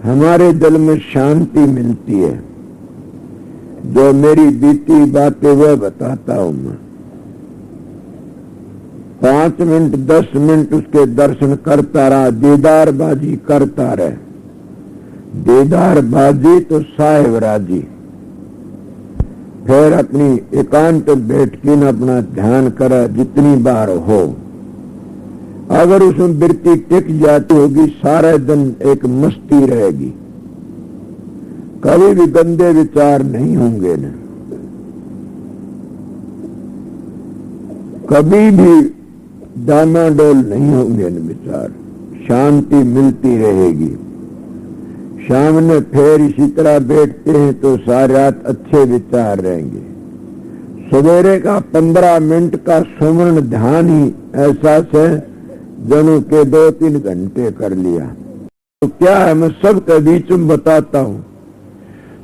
हमारे दिल में शांति मिलती है। जो मेरी बीती बातें वह बताता हूं मैं। 5 मिनट 10 मिनट उसके दर्शन करता रहा, दीदारबाजी करता रहे। दीदारबाजी तो साहेब राजी। फिर अपनी एकांत बैठकी न अपना ध्यान करे जितनी बार हो। अगर उसमें वृत्ति टिक जाती होगी सारे दिन एक मस्ती रहेगी, कभी भी गंदे विचार नहीं होंगे न, कभी भी डामाडोल नहीं होंगे न विचार। शांति मिलती रहेगी। शाम में फिर इसी तरह बैठते हैं तो सारी रात अच्छे विचार रहेंगे। सवेरे का 15 मिनट का सुमरण ध्यान ही ऐसा से जनों के 2-3 घंटे कर लिया। तो क्या है, मैं सबके बीच में बताता हूं।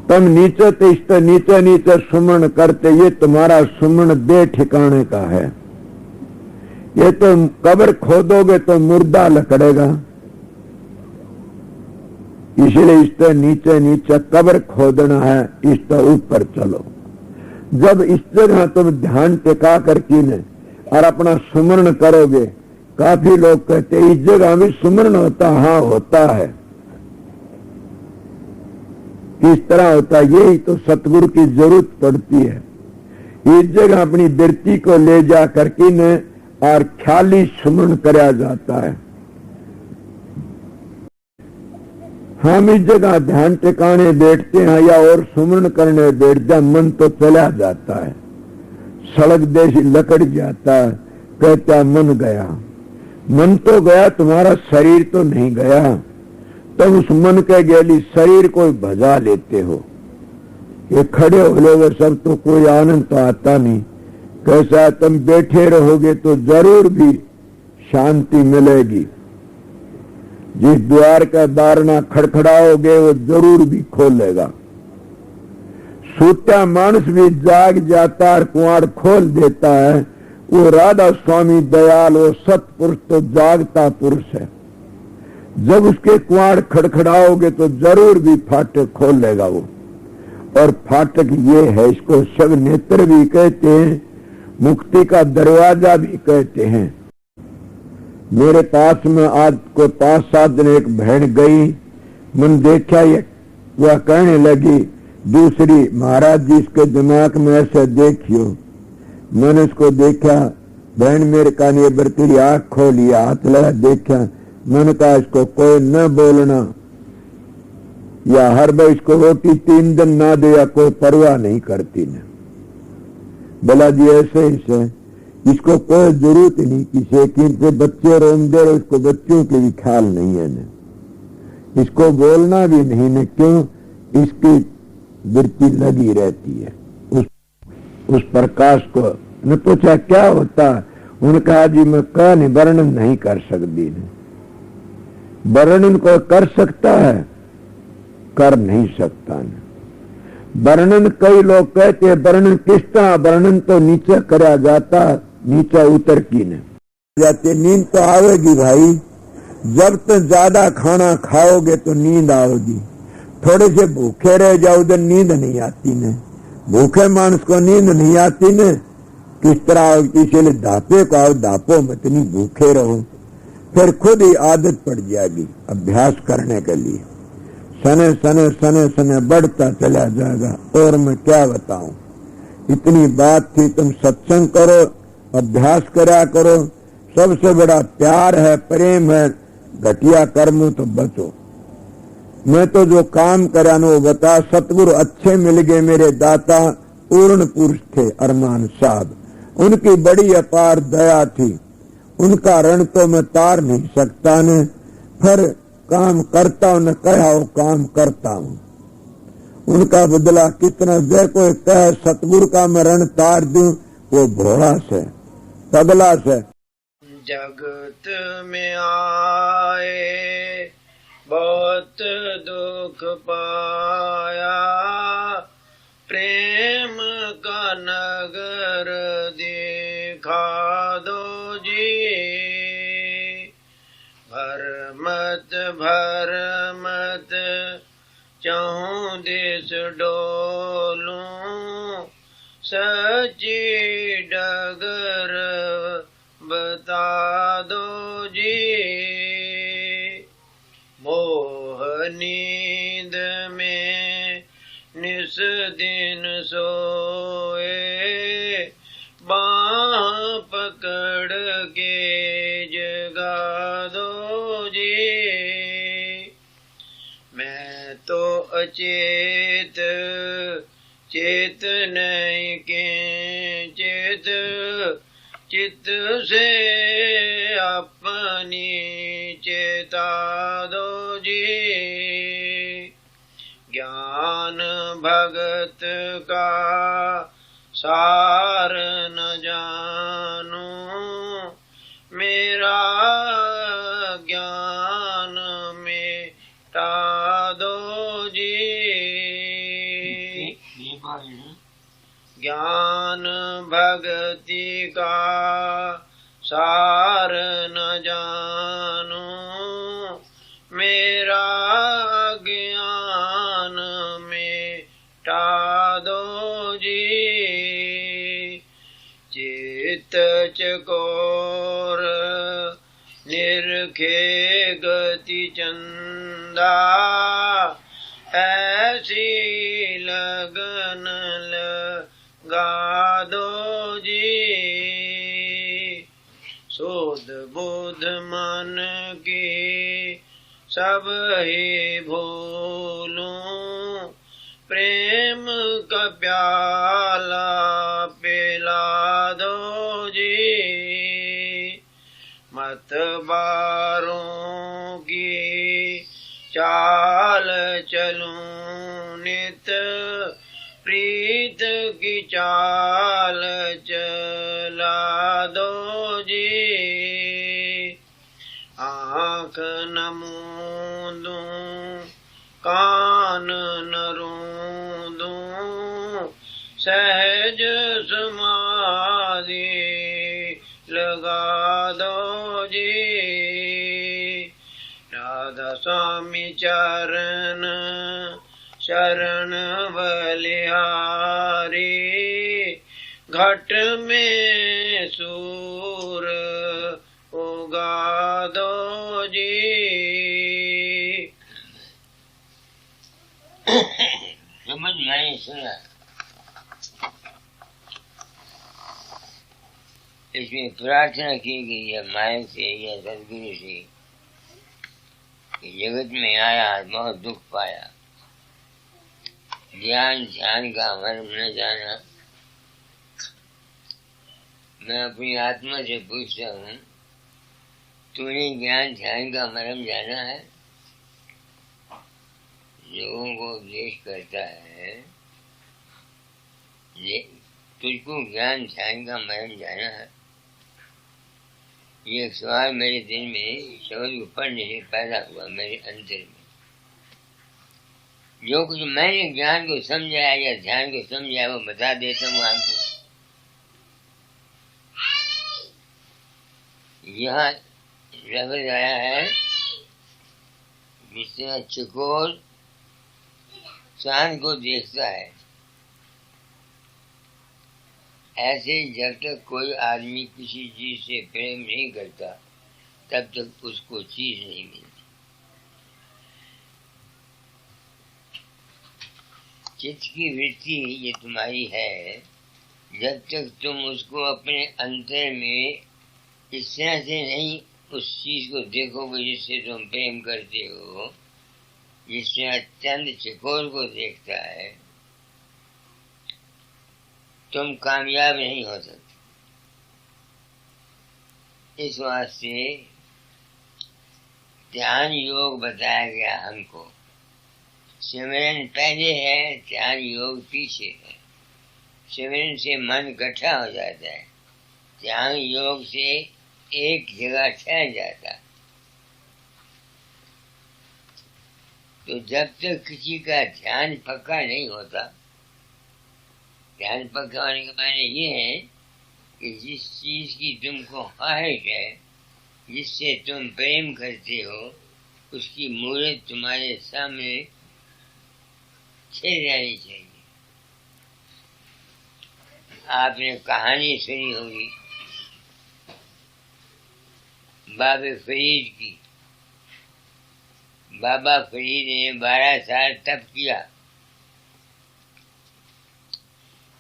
तुम नीचे तिष्ठ नीचे नीचे सुमरण करते, ये तुम्हारा सुमरण बेठिकाने का है। ये तो कब्र खोदोगे तो मुर्दा लकड़ेगा, इसलिए इससे नीचे नीचे कब्र खोदना है, इससे ऊपर चलो। जब इस जगह तुम ध्यान टिका करके न और अपना सुमरण करोगे, काफी लोग कहते इस जगह भी सुमरण होता, हाँ होता है। किस तरह होता है, यही तो सतगुरु की जरूरत पड़ती है। इस जगह अपनी वृत्ति को ले जा करके न और ख्याली सुमरण कराया जाता है। हम इस जगह ध्यान टिकाने बैठते हैं या और सुमरण करने बैठ जा, मन तो चला जाता है, सड़क देशी लकड़ जाता है। कहता मन गया, मन तो गया, तुम्हारा शरीर तो नहीं गया। तुम उस मन के गेली शरीर को भजा लेते हो। ये खड़े हो लोगे सब तो कोई आनंद तो आता नहीं। कैसा तुम बैठे रहोगे तो जरूर भी शांति मिलेगी। जिस द्वार का दारना खड़खड़ाओगे वो जरूर भी खोलेगा। सूता मानुष भी जाग जाता और कुआड़ खोल देता है। वो राधा स्वामी दयाल, वो सतपुरुष तो जागता पुरुष है। जब उसके कुआड़ खड़खड़ाओगे तो जरूर भी फाटक खोलेगा वो। और फाटक ये है, इसको शिव नेत्र भी कहते हैं, मुक्ति का दरवाजा भी कहते हैं। मेरे पास में आज को 5-7 दिन एक बहन गई, मन देखा ये वह कहने लगी, दूसरी महाराज जी इसके दिमाग में ऐसे देखियो। मैंने उसको देखा, बहन मेरे कान ये बरती आंख खोली, हाथ लगा देखा। मैंने कहा इसको कोई न बोलना, या हर बार इसको रोटी 3 दिन ना दे या कोई परवाह नहीं करती न। बोला जी ऐसे ही से, इसको कोई जरूरत नहीं किसी की, से बच्चे रोम दे रहे, उसको बच्चों के भी ख्याल नहीं है न। इसको बोलना भी नहीं न, क्यों, इसकी वृत्ति लगी रहती है उस प्रकाश को। ने पूछा क्या होता, उन्होंने कहा जी मैं कहा वर्णन नहीं कर सकती। वर्णन को कर सकता है, कर नहीं सकता न। वर्णन कई लोग कहते हैं वर्णन किस तरह, वर्णन तो नीचे करा जाता, नीचे उतर की न जाते। नींद तो आवेगी भाई, जब तक ज्यादा खाना खाओगे तो नींद आएगी। थोड़े से भूखे रह जाओ उधर नींद नहीं आती न। भूखे मानुष को नींद नहीं आती न, किस तरह। इसलिए धापे को आओ, धापो मत, नहीं भूखे रहो, फिर खुद ही आदत पड़ जाएगी अभ्यास करने के लिए। सने सने सने सने बढ़ता चला जाएगा। और मैं क्या बताऊं, इतनी बात थी। तुम सत्संग करो, अभ्यास करा करो। सबसे बड़ा प्यार है, प्रेम है। घटिया कर्मों तो बचो। मैं तो जो काम करा वो बता। सतगुरु अच्छे मिल गए मेरे दाता, पूर्ण पुरुष थे अरमान साहब। उनकी बड़ी अपार दया थी, उनका ऋण तो मैं तार नहीं सकता न। फिर काम करता हूं न, कहा वो काम करता हूं। उनका बदला कितना, जय कोई कहे सतगुरु का मैं ऋण तार दूं, वो भोला से पगला से। जगत में आए बहुत दुख पाया, प्रेम का नगर दिखा दो जी। भर मत चाहूं देश डोलूं सच्ची डगर बता दो जी। मोह नींद में निस दिन सोए बाह पकड़ के जगा दो जी। मैं तो अचेत चेत नहीं के चेत चित्त से अपनी चेता दो जी। ज्ञान भगत का सार न जानूं मेरा ज्ञान मिटा दो जी। ज्ञान भक्ति का सार न जानूं मेरा ज्ञान मिटा दो जी। चित्त चकोर निरखे गति चंदा ऐसी लगन लगा दो जी। शोध बुध मन की सब ही भूलूं प्रेम का प्याला पिला दो जी। मतवारों की चाल चलूं नित प्रीत की चाल चला दो जी। आँख न मूंदूं कान न रूंदूं सहज समाधि लगा दो जी। राधा स्वामी चरण शरण बलिहारी घट में सूर उगा दो जी। समझ नहीं सुना। इसमें प्रार्थना की गई है माया से या सदगुरु से कि जगत में आया बहुत दुख पाया, ज्ञान ध्यान का मर्म न जाना। मैं अपनी आत्मा से पूछता हूँ, तूने ज्ञान ध्यान का मर्म जाना है? लोगों को उपदेश करता है, तुझको ज्ञान ध्यान का मर्म जाना है? ये एक सवाल मेरे दिल में शब्द को पढ़ने से पैदा हुआ मेरे अंतर में। जो कुछ मैंने ज्ञान को समझाया या ध्यान को समझाया वो बता देता हूँ आपको। यहाँ लफ्ज आया है जिससे चकोर चांद को देखता है, ऐसे जब तक कोई आदमी किसी चीज से प्रेम नहीं करता तब तक उसको चीज नहीं मिलती। चित्त की वृत्ति ये तुम्हारी है, जब तक तुम उसको अपने अंतर में इस तरह से नहीं उस चीज को देखोगे जिससे तुम प्रेम करते हो, जिस तरह चंद चकोर को देखता है, तुम कामयाब नहीं हो सकते। इस वास्ते ध्यान योग बताया गया हमको। सिमरन पहले है, ध्यान योग पीछे है। सिमरन से मन इकट्ठा हो जाता है, ध्यान योग से एक जगह ठहर जाता। तो जब तक किसी का ध्यान पक्का नहीं होता, ध्यान पक्का होने के माने ये है कि जिस चीज की तुमको ख्वाहिश है, जिससे तुम प्रेम करते हो, उसकी मूर्त तुम्हारे सामने छिड़ जानी चाहिए। आपने कहानी सुनी होगी बाबा फरीद की। बाबा फरीद ने 12 साल तप किया,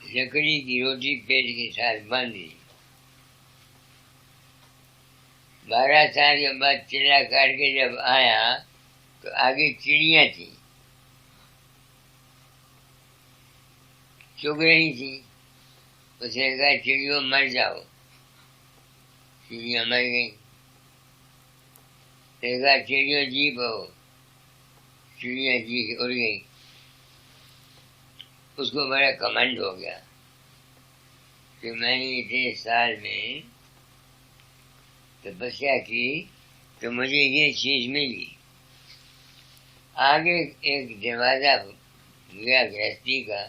लकड़ी की रोटी पेट के साथ बांधी। 12 साल के बाद चिल्ला काट के जब आया तो आगे चिड़ियां थी, चुग रही थी। उसने कहा चिड़ियों मर जाओ। चिड़ियां मर गई। कहा चिड़ियों जी पाओ। चिड़ियां जी के उड़ गई। उसको बड़ा कमांड हो गया कि मैंने इतने साल में तपस्या की तो मुझे ये चीज मिली। आगे एक दरवाजा गया, गृहस्थी का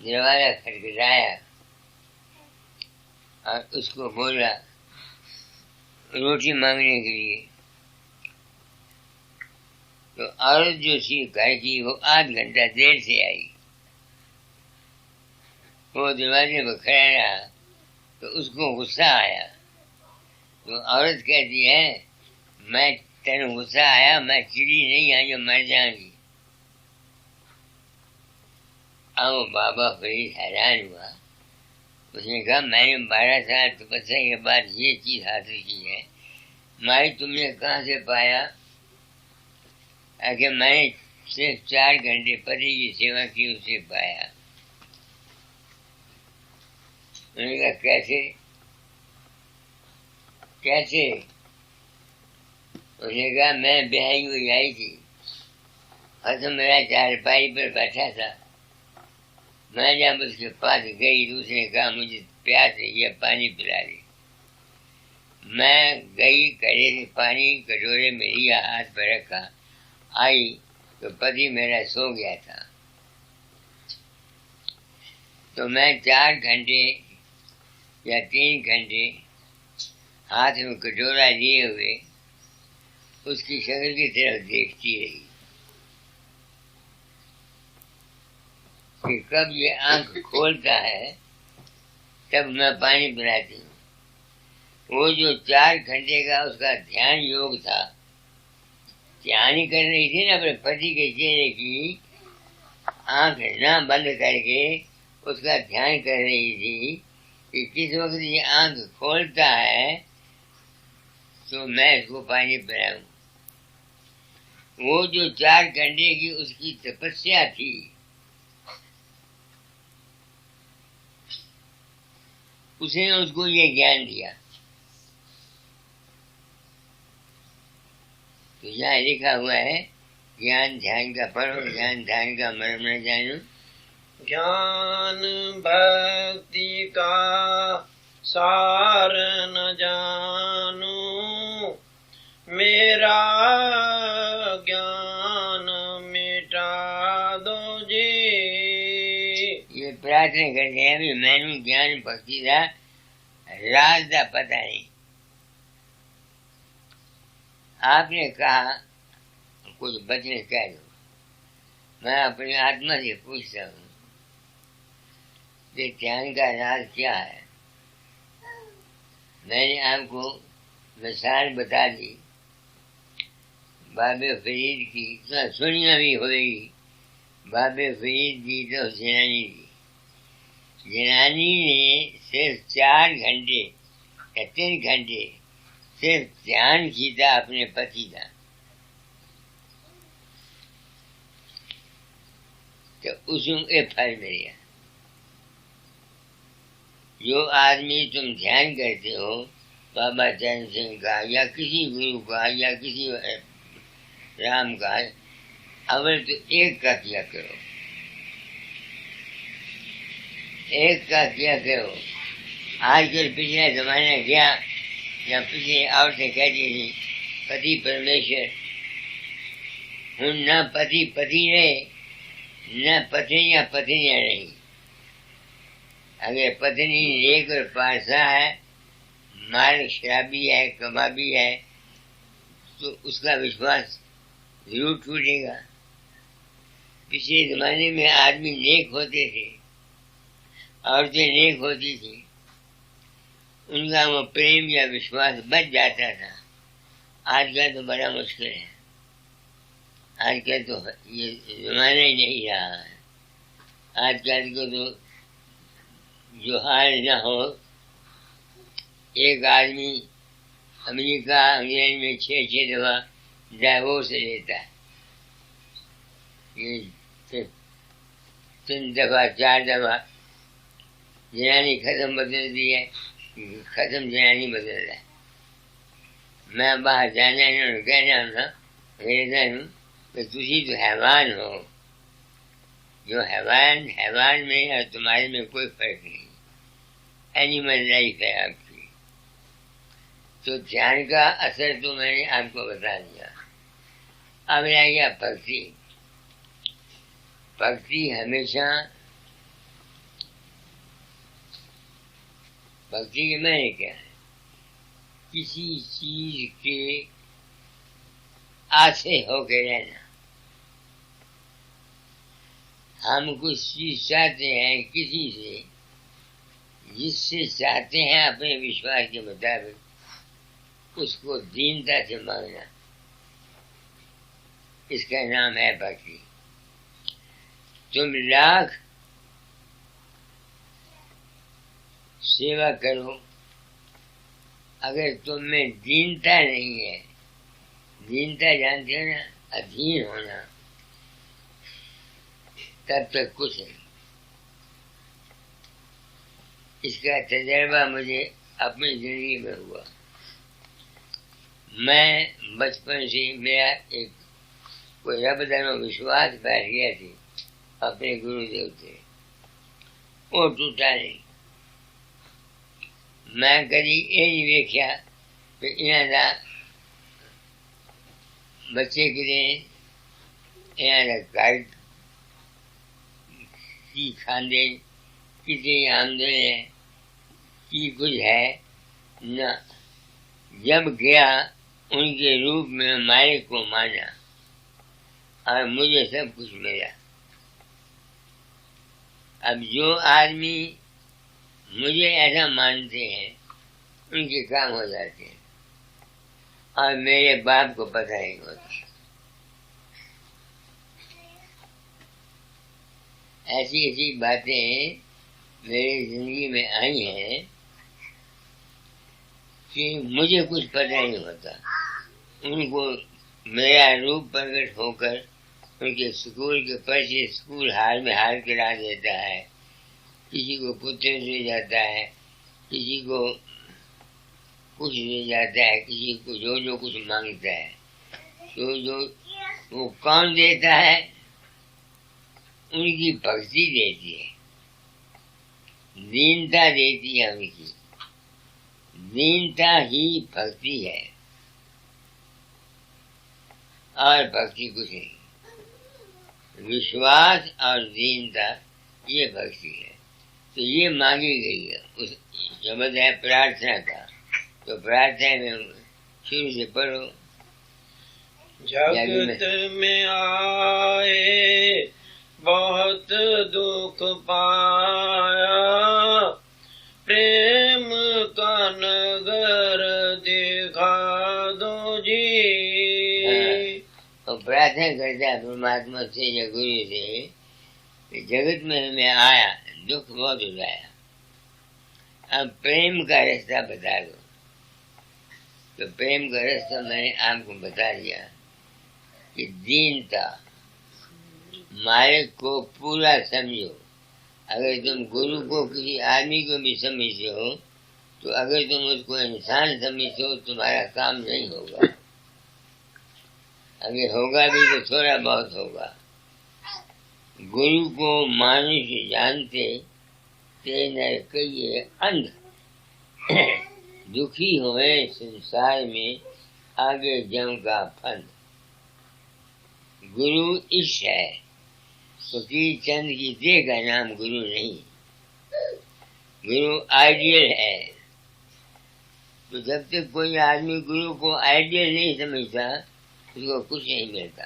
दरवाजा खटखटाया और उसको बोला रोटी मांगने के लिए। तो औरत जो थी घर की वो 8 घंटा देर से आई। वो दरवाजे पर खड़ा रहा तो उसको गुस्सा आया। तो औरत कहती है मैं तेरे गुस्सा आया, मैं चिड़ी नहीं आई जो मर जाऊंगी। अब वो बाबा फरीद हैरान हुआ। उसने कहा मैंने 12 साल तपस्या के बाद ये चीज हासिल की है, माई तुमने कहाँ से पाया? आगे मैंने सिर्फ 4 घंटे पति की सेवा की, उसे पाया। उन्होंने कहा कैसे कैसे? उसने कहा मैं ब्याही हुई आई थी और तो मेरा चारपाई पर बैठा था। मैं जब उसके पास गई तो उसने कहा मुझे प्यास है, ये पानी पिला दे। मैं गई, कड़े से पानी कटोरे में लिया, हाथ पर रखा, आई तो पति मेरा सो गया था। तो मैं 4 घंटे या 3 घंटे हाथ में कटोरा लिए हुए उसकी शक्ल की तरफ देखती रही कि कब ये आंख खोलता है तब मैं पानी पिलाती हूँ। वो जो 4 घंटे का उसका ध्यान योग था, ध्यान ही कर रही थी ना अपने पति के चेहरे की, आंख ना बंद करके उसका ध्यान कर रही थी कि किस वक्त ये आंख खोलता है तो मैं इसको पानी पिलाऊं। वो जो 4 घंटे की उसकी तपस्या थी, उसने उसको ये ज्ञान दिया। तो यहाँ लिखा हुआ है ज्ञान ध्यान का पढ़ो, ज्ञान ध्यान का मर्म न जानो। ज्ञान भक्ति का सार न जानू, मेरा ज्ञान मिटा दो जी। ये प्रार्थना करते हैं भी मैनू ज्ञान भक्ति का राज का पता नहीं। आपने कहा कुछ बचने कह दो। मैं अपनी आत्मा से पूछता हूँ कि ध्यान का राज क्या है? मैंने आपको मिसाल बता दी बाबे फरीद की, सुनिया भी होगी। बाबे फरीद जी तो जनानी थी। जनानी ने सिर्फ 4 घंटे या 3 घंटे सिर्फ ध्यान किया अपने पति का, तो उसमें एक फल मिल गया। जो आदमी तुम ध्यान करते हो बाबा चरण सिंह का या किसी गुरु का या किसी राम का, अवल तो एक का किया करो, एक का किया करो। आजकल पिछला जमाना गया या पिछले औरतें कहती थी पति परमेश्वर, हूँ न पति पति रहे न पत्नियां पत्नियां रही। अगर पत्नी एक और पासा है, माल शराबी है, कबाबी है, तो उसका विश्वास जरूर टूटेगा। पिछले जमाने में आदमी नेक होते थे, औरतें नेक होती थी, उनका वो प्रेम या विश्वास बच जाता था। आजकल तो बड़ा मुश्किल है। आजकल तो ये जमाना ही नहीं रहा है। आजकल को तो जो हाल न हो, एक आदमी अमेरिका इंग्लैंड में 6-6 दफा डाइवोर्स लेता है। ये 3 दफा 4 दफा जनानी खत्म बदल दी है, खत्म जनानी बदल रहा है। मैं बाहर जाना इन्होंने कहना ना कहता हूँ कि तुझी तो हैवान हो। जो हैवान में और तुम्हारे में कोई फर्क नहीं। एनिमल लाइफ है आपकी। तो ध्यान का असर तो मैंने आपको बता दिया। अब रह गया भक्ति। भक्ति हमेशा, भक्ति के मैंने क्या है? किसी चीज के आसे होके रहना। हम कुछ चीज चाहते हैं किसी से, जिससे चाहते हैं अपने विश्वास के मुताबिक, उसको दीनता से मांगना, इसका नाम है भक्ति। तुम लाख सेवा करो, अगर तुम में दीनता नहीं है, दीनता जानते हो ना, अधीन होना, तब तक कुछ नहीं। इसका तजर्बा मुझे अपनी जिंदगी में हुआ। मैं बचपन से मेरा एक कोई रब दानो विश्वास बैठ गया थी अपने गुरुदेव से, वो टूटा नहीं। मैं कभी ये नहीं देखा कि इन्होंने बच्चे के लिए इन्होंने घर की खांदे कितनी आमदन है की कुछ है न। जब गया उनके रूप में मालिक को माना और मुझे सब कुछ मिला। अब जो आदमी मुझे ऐसा मानते हैं, उनके काम हो जाते हैं, और मेरे बाप को पता नहीं होता। ऐसी ऐसी बातें मेरी जिंदगी में आई हैं कि मुझे कुछ पता नहीं होता। उनको मेरा रूप प्रकट होकर उनके स्कूल के पर्चे स्कूल हाल में हाल करा देता है। किसी को पुत्र दे जाता है, किसी को कुछ दे जाता है, किसी को जो कुछ मांगता है, जो वो कौन देता है? उनकी भक्ति देती है, दीनता देती है। उनकी दीनता ही भक्ति है, और भक्ति कुछ नहीं। विश्वास और दीनता ये भक्ति है। तो ये मांगी गई है। उस शब्द है प्रार्थना का, तो प्रार्थना में शुरू से पढ़ो। जगत में आए बहुत दुख पाया, प्रेम का नगर दिखा दो जी। तो प्रार्थना करता है परमात्मा से या गुरु से, जगत में मैं आया, दुख बहुत उठाया, अब प्रेम का रास्ता बता दो। तो प्रेम का रास्ता मैंने आपको बता दिया कि दीनता, मालिक को पूरा समझो। अगर तुम गुरु को किसी आदमी को भी समझते हो, तो अगर तुम उसको इंसान समझते हो, तुम्हारा काम नहीं होगा। अगर होगा भी तो थोड़ा बहुत होगा। गुरु को मानुष जानते ते नर कहिए अंध, दुखी हुए संसार में आगे जम का फंद। गुरु इश्क है, फकीर चंद की देह का नाम गुरु नहीं। गुरु आइडियल है। तो जब तक कोई आदमी गुरु को आइडियल नहीं समझता, उसको कुछ नहीं मिलता।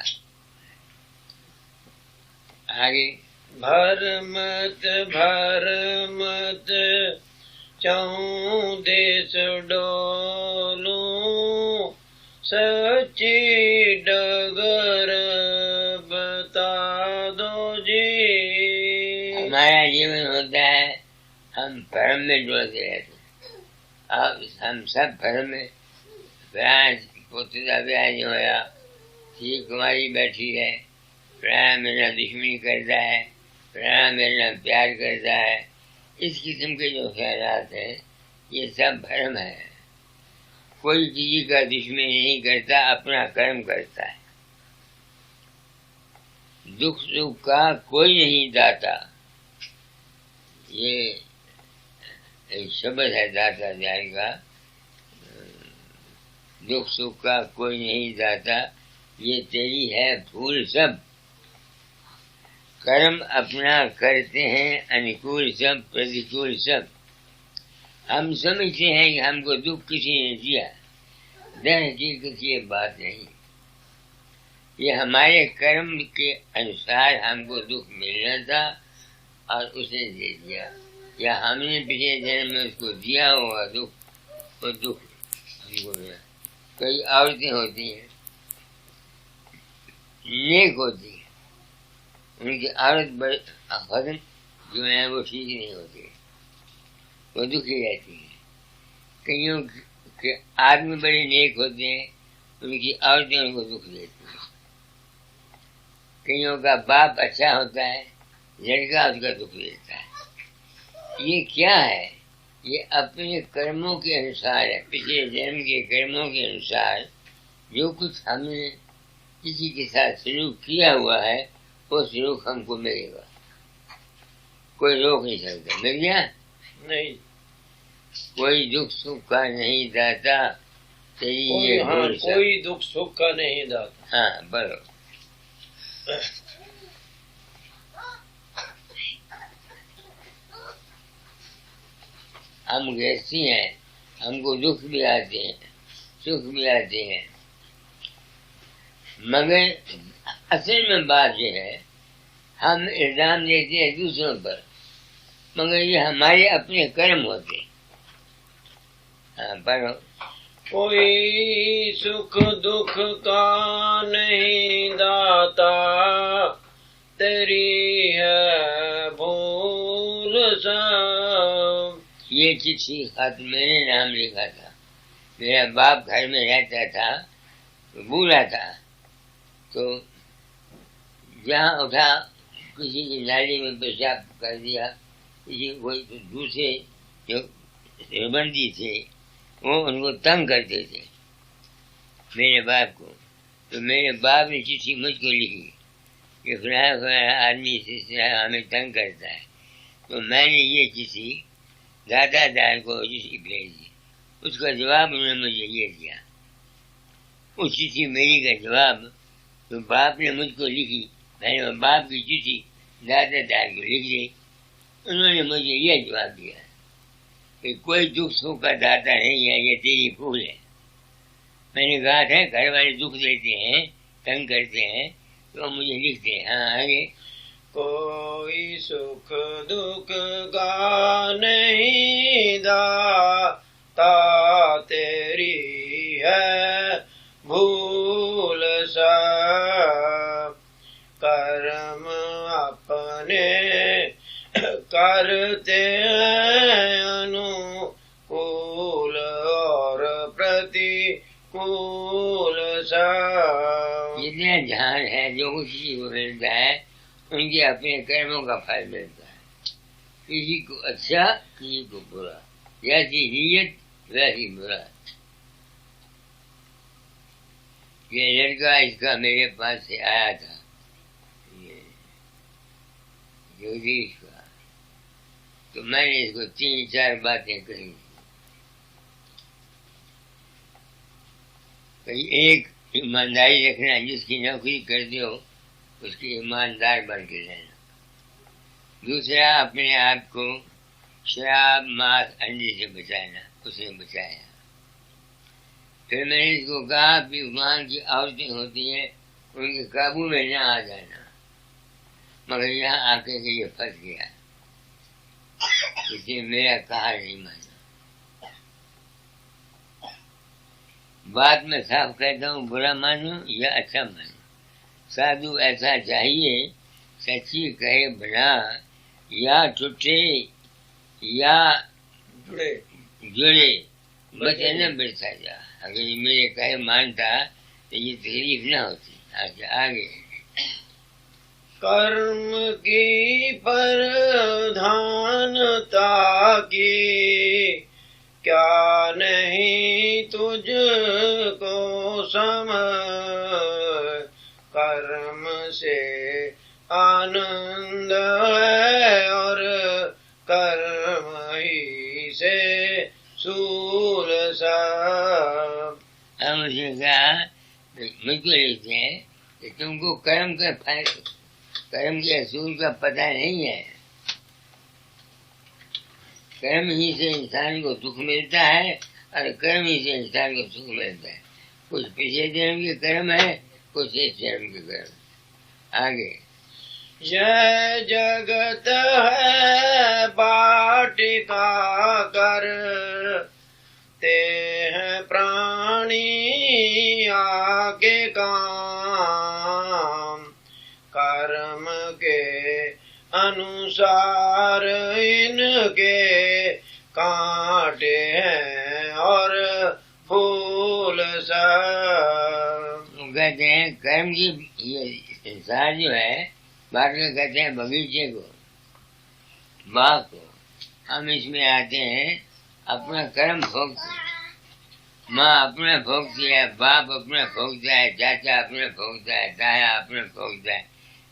आगे भरमत भरमत चौं देश डोलूं सच्ची डगर बता दो जी। हमारा जीवन होता है, हम भ्रम में डोलते रहते हैं। अब हम सब भ्रम में, पोते का ब्याह नहीं होया, थी कुमारी बैठी है, प्राण मेरा दुश्मनी करता है, प्राण मेरा प्यार करता है, इस किस्म के जो ख्यालात हैं ये सब भ्रम है। कोई किसी का दुश्मनी नहीं करता, अपना कर्म करता है। दुख सुख का कोई नहीं दाता, ये एक शब्द है दाता ध्यान का। दुख सुख का कोई नहीं दाता, ये तेरी है भूल सब। कर्म अपना करते हैं, अनुकूल सब प्रतिकूल सब। हम समझते हैं कि हमको दुख किसी ने दिया, दर हकीकत ये बात नहीं। ये हमारे कर्म के अनुसार हमको दुख मिलना था और उसने दे दिया, या हमने पिछले जन्म में उसको दिया होगा दुख, तो दुख हमको मिला। कई औरतें होती हैं नेक होती है, उनकी औरत बड़े हसन जो है वो ठीक नहीं होती है, वो दुखी रहती है। कईयों के आदमी बड़े नेक होते हैं, उनकी औरतें उनको दुख देती हैं। कईयों का बाप अच्छा होता है, लड़का उसका दुख देता है। ये क्या है? ये अपने कर्मों के अनुसार है, पिछले जन्म के कर्मों के अनुसार जो कुछ हमने किसी के साथ सलूक किया हुआ है वो सलूक हमको मिलेगा, कोई रोक नहीं सकता। मिल गया नहीं, कोई दुख सुख का नहीं दाता, तेरी ये भूल सब। कोई दुख सुख का नहीं दाता। हाँ बरो। हम गृहस्थी हैं, हमको दुख भी आते हैं, सुख भी आते हैं, मगर असल में बात ये है हम इल्जाम देते हैं दूसरों पर, मगर ये हमारे अपने कर्म होते। हाँ पढ़ो। कोई सुख दुख का नहीं दाता, तेरी है भूल सब। ये चिट्ठी खत मेरे नाम लिखा था। मेरा बाप घर में रहता था, बूढ़ा था, तो जहाँ उठा किसी की नाली में पेशाब कर दिया, किसी कोई दूसरे जो बंदी थे वो उनको तंग करते थे मेरे बाप को। तो मेरे बाप ने चिट्ठी मुझको लिखी कि फलाना फलाना आदमी इस तरह हमें तंग करता है। तो मैंने ये चिट्ठी दादादार को चिट्ठी भेज दी, उसका जवाब उन्होंने मुझे ये दिया। उस चिट्ठी मेरी का जवाब तो बाप ने मुझको लिखी, मैंने बाप की चिट्ठी दादादार को लिख दी। उन्होंने मुझे ये जवाब दिया कि कोई दुख सुख का दाता नहीं है, ये तेरी भूल है। मैंने कहा था घर वाले दुख देते हैं, तंग करते हैं, तो मुझे लिखते हैं। हाँ आगे। कोई सुख दुख का नहीं दाता, तेरी है भूल सब। कर्म अपने करते हैं अनुकूल और प्रतिकूल सब। जितने ध्यान है जो कुछ को मिलता है उनके अपने कर्मों का फल मिलता है। किसी को अच्छा किसी को बुरा, जैसी नीयत वैसी बुरा। ये लड़का इसका मेरे पास से आया था, ये योगेश का, तो मैंने इसको 3-4 बातें कही। एक ईमानदारी रखना, जिसकी नौकरी करते हो उसकी ईमानदार बन के रहना। दूसरा अपने आप को शराब मांस अंडे से बचाना, उसने बचाया। फिर मैंने इसको कहा कि वहाँ की औरतें होती हैं, उनके काबू में न आ जाना, मगर यहाँ आके के ये फंस गया, इसलिए मेरा कहा नहीं माना। बात में साफ कहता हूँ, बुरा मानो या अच्छा मानो, साधु ऐसा चाहिए, सच्ची कहे बना, या टूटे या जुड़े, बस न बैठा जा। अगर ये मेरे कहे मानता तो ये तकलीफ न होती। आगे कर्म की प्रधानता की क्या नहीं तुझको समझ, कर्म से आनंद है और कर्म ही से सूल सब। हम उसे कहा, मुझको लिखते हैं कि तुमको कर्म का फल, कर्म के असूल का पता नहीं है। कर्म ही से इंसान को सुख मिलता है और कर्म ही से इंसान को सुख मिलता है। कुछ पिछले जन्म के कर्म है, कुछ इस जन्म के कर्म। आगे यह जगत है बाटिका कर, ते हैं प्राणी आगे काम, कर्म के अनुसार इनके कांटे हैं और फूल सब। कहते हैं कर्म की ये संसार जो है, बात में कहते हैं बगीचे को, बाग को। हम इसमें आते हैं अपना कर्म भोगते, माँ अपना भोगती है, बाप अपना भोगता है, चाचा अपना भोगता है, ताया अपना भोगता है,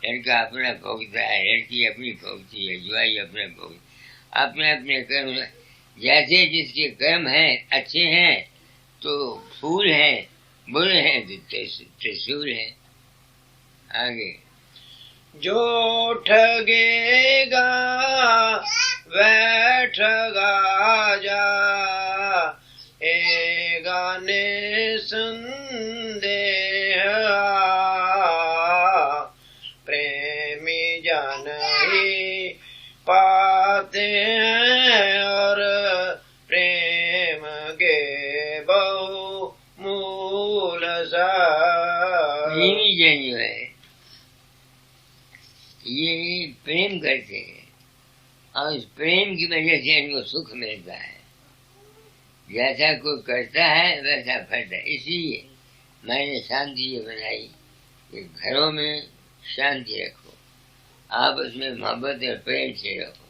लड़का अपना भोगता है, लड़की अपनी भोगती है, ज्वाई अपने भोग, अपने अपने कर्म। जैसे जिसके कर्म हैं अच्छे हैं तो फूल हैं, बुरे हैं तो त्रिशूल है। आगे जो ठगेगा वह ठगा जा, एगा निसंदेह, प्रेमी जन ही पाते हैं और प्रेम के बहु मूल सा। प्रेमी जन जो है ये प्रेम करते हैं और उस प्रेम की वजह से इनको सुख मिलता है। जैसा कोई करता है वैसा फलता है। इसलिए मैंने शांति ये बनाई कि घरों में शांति रखो, आपस में मोहब्बत और प्रेम से रखो।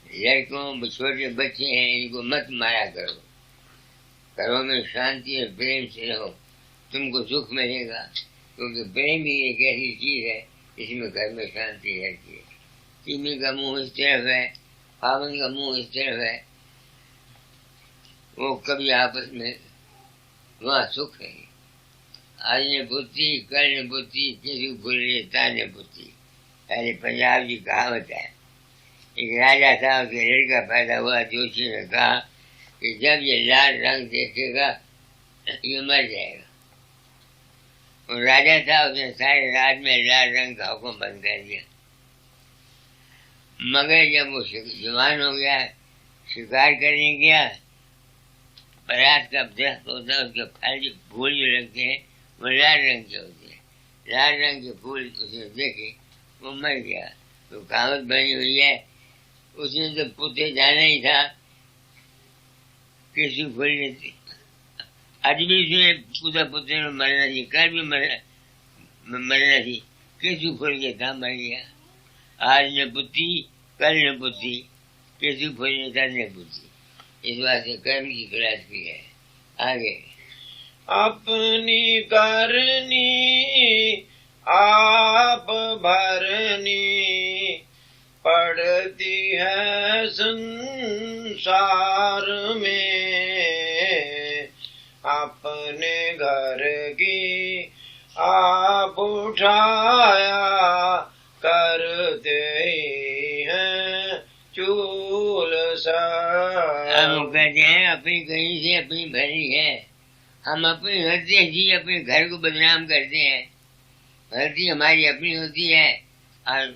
लड़कों छोटे बच्चे हैं, इनको मत मारा करो, घरों में शांति और प्रेम से रहो, तुमको सुख मिलेगा। क्योंकि प्रेम ही एक ऐसी चीज है इसमें घर में शांति रहती है। तीमी का मुंह इस तरफ है, पावन का मुंह इस तरफ है, वो कभी आपस में वहाँ सुख है। आज ने बुद्धि, कल ने बुद्धि, किसी भूल रही ताने बुद्धि, पहले पंजाब की कहावत है। एक राजा था, उसके लड़का पैदा हुआ, जोशी ने कहा कि जब ये लाल रंग देखेगा ये मर जाएगा। वो राजा था, उसने सारे रात में लाल रंग का हुक्म बंद कर दिया। मगर जब वो जवान हो गया, शिकार करने गया, परात का दरख्त होता है, उसके फल जो फूल जो लगते हैं वो लाल रंग के होते हैं। लाल रंग के फूल उसने देखे, वो मर गया। तो कहावत बनी हुई है, उसने तो पुते जाना ही था, किसी फूल ने आज भी उसने पूरा पुत्र में मरना थी, कल भी मरना थी, किसी फूल के था मर गया। आज ने पुत्री, कल ने पुत्री, किसी फूल ने था ने पुत्री। इस बात से कर्म की क्लास भी है। आगे अपनी करनी आप भरनी पड़ती है संसार में, अपने घर की आप उठाया करते ही हैं चूल सा। हम कहते हैं अपनी कहीं से अपनी भरी है, हम अपनी हस्ती जी अपने घर को बदनाम करते हैं। गलती हमारी अपनी होती है और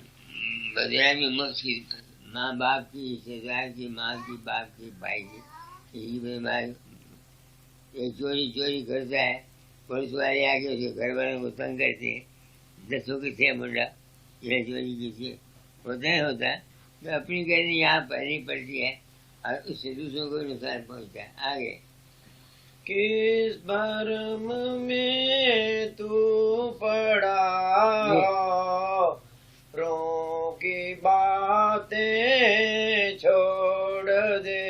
बदनामी मुझकी, माँ बाप की, रिश्तेदार की, माँ की, बाप की, भाई की। यही बीमारी। ये चोरी करता है, पुलिस वाले आके उसके घर वालों को तंग करते हैं, 10 के थे मुंडा, यह चोरी की थी। होता है तो अपनी कहती यहाँ पहली पड़ती है और उससे दूसरों को नुकसान पहुँचता है। आगे किस भरम में तू पड़ा, रो की बातें छोड़ दे।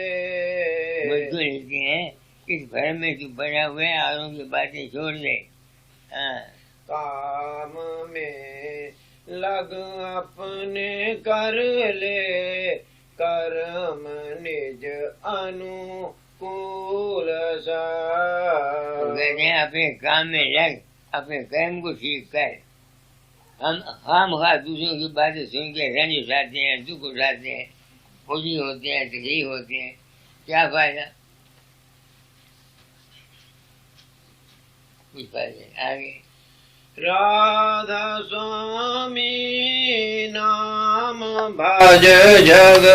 मुझको लिखते हैं किस भरम में तू पड़ा हुआ है, औरों की बातें छोड़ दे। हाँ, काम में लग अपने कर ले, कर्म निज अनुकूल सा। कहते हैं अपने काम में लग, अपने कर्म को ठीक कर। हम खामखा दूसरों की बातें सुन के रंज उठाते हैं, दुख उठाते हैं, खुशी होते हैं, तकलीफ होते हैं, क्या फायदा? कुछ फायदा नहीं। आगे राधा स्वामी नाम भज जग,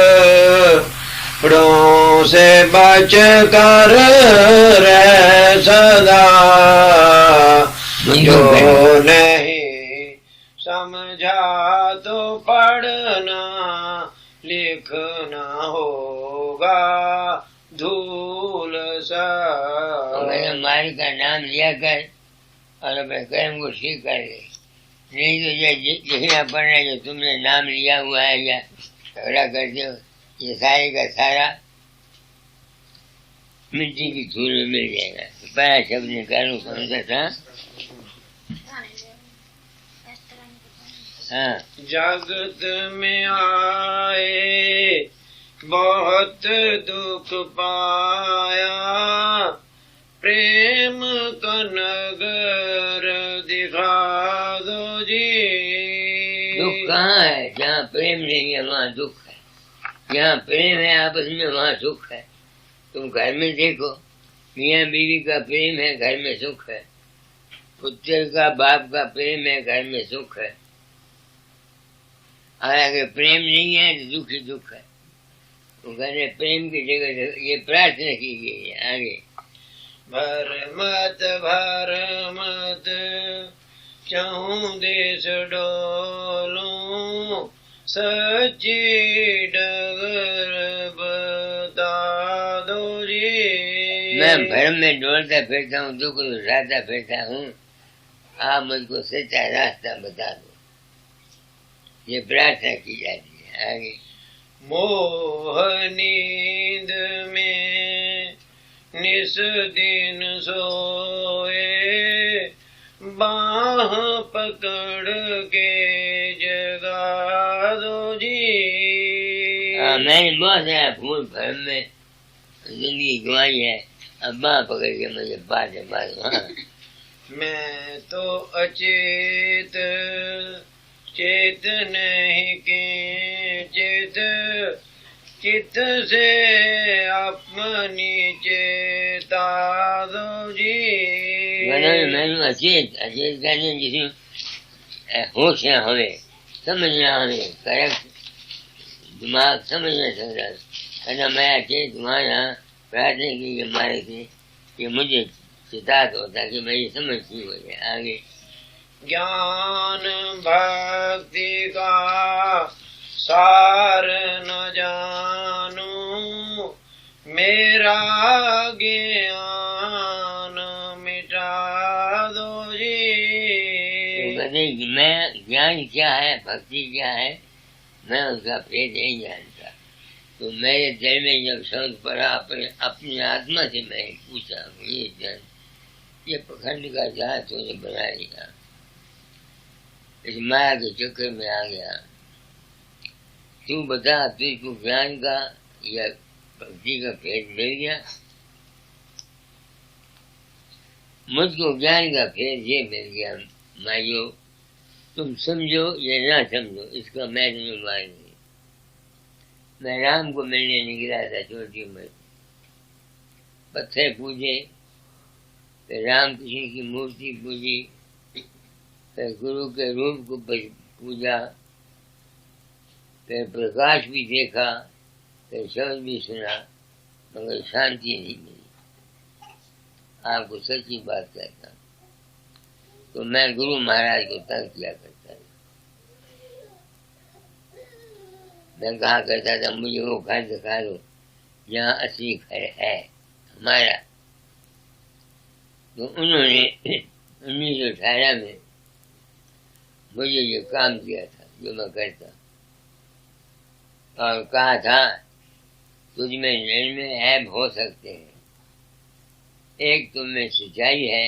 रो से बच कर रह सदा। जो नहीं समझा तो पढ़ना लिखना होगा धूल सा। मालिक का नाम लिया कर और अपने कर्म को ठीक कर ले। नहीं तो ये लिखना पढ़ना जो तुमने नाम लिया हुआ है या झगड़ा करते हो, ये सारे का सारा मिट्टी की धूल में मिल जाएगा। पहला शब्द निकालो कौन सा था? हाँ, जगत में आए बहुत दुख पाया, प्रेम का नगर दिखा दो जी। दुख कहाँ है? जहाँ प्रेम नहीं है वहाँ दुख है। जहाँ प्रेम है आपस में वहाँ सुख है। तुम घर में देखो, मियाँ बीवी का प्रेम है, घर में सुख है। पुत्र का बाप का प्रेम है, घर में सुख है। और अगर प्रेम नहीं है तो दुख ही दुख है। तो कहते प्रेम की जगह ये प्रार्थना की गई है। आगे भर मत चाहूं देश डोलूं, सच्ची डगर बता दो जी। मैं भरम में डोलता फिरता हूँ, दुख उठाता फिरता हूँ, आप मुझको सच्चा रास्ता बता दो। ये प्रार्थना की जाती है। आगे मोह नींद में निस दिन सोए, बाह पकड़ के जगा दो जी। मैंने बहुत सारा फूल भरम में जिंदगी गंवाई है, अब बाँ पकड़ के मुझे बात मारो। हाँ, मैं तो अचेत चेत नहीं के चित से अपनी चेता दो जी। मैंने अचेत कहने जिसमें होश न होवे, समझ न होवे, करेक्ट दिमाग समझ न सकता, कहना मैं अचेत तुम्हारा प्रार्थना की हमारे से कि मुझे चिता दो ताकि मेरी समझ ठीक हो जाए। आगे ज्ञान भक्ति का सार न जानू, मेरा ज्ञान मिटा दो जी। तो कहते मैं ज्ञान क्या है, भक्ति क्या है, मैं उसका भेद नहीं जानता। तो मेरे दिल में जब शब्द पड़ा अपनी आत्मा से मैं पूछा, ये जान ये पखंड का जहाज तूने बना लिया, इस माया के चक्कर में आ गया। तू बता, तुझको ज्ञान का या भक्ति का भेद मिल गया? मुझको ज्ञान का भेद ये मिल गया माइयो, तुम समझो या ना समझो इसका मैं जिम्मेवार नहीं। मैं राम को मिलने निकला था छोटी उम्र, पत्थर पूजे फिर रामकृष्ण की मूर्ति पूजी, फिर गुरु के रूप को पूजा, फिर प्रकाश भी देखा, फिर शब्द भी सुना, मगर शांति नहीं मिली। आपको सच्ची बात कहता हूँ, तो मैं गुरु महाराज को तंग किया करता था। मैं कहा करता था, मुझे वो घर दिखा दो जहाँ असली घर है हमारा। तो उन्होंने 1918 में मुझे ये काम दिया था जो मैं करता, और कहा था तुझ में निन्यानवे ऐब हो सकते हैं, एक तुम में सच्चाई है,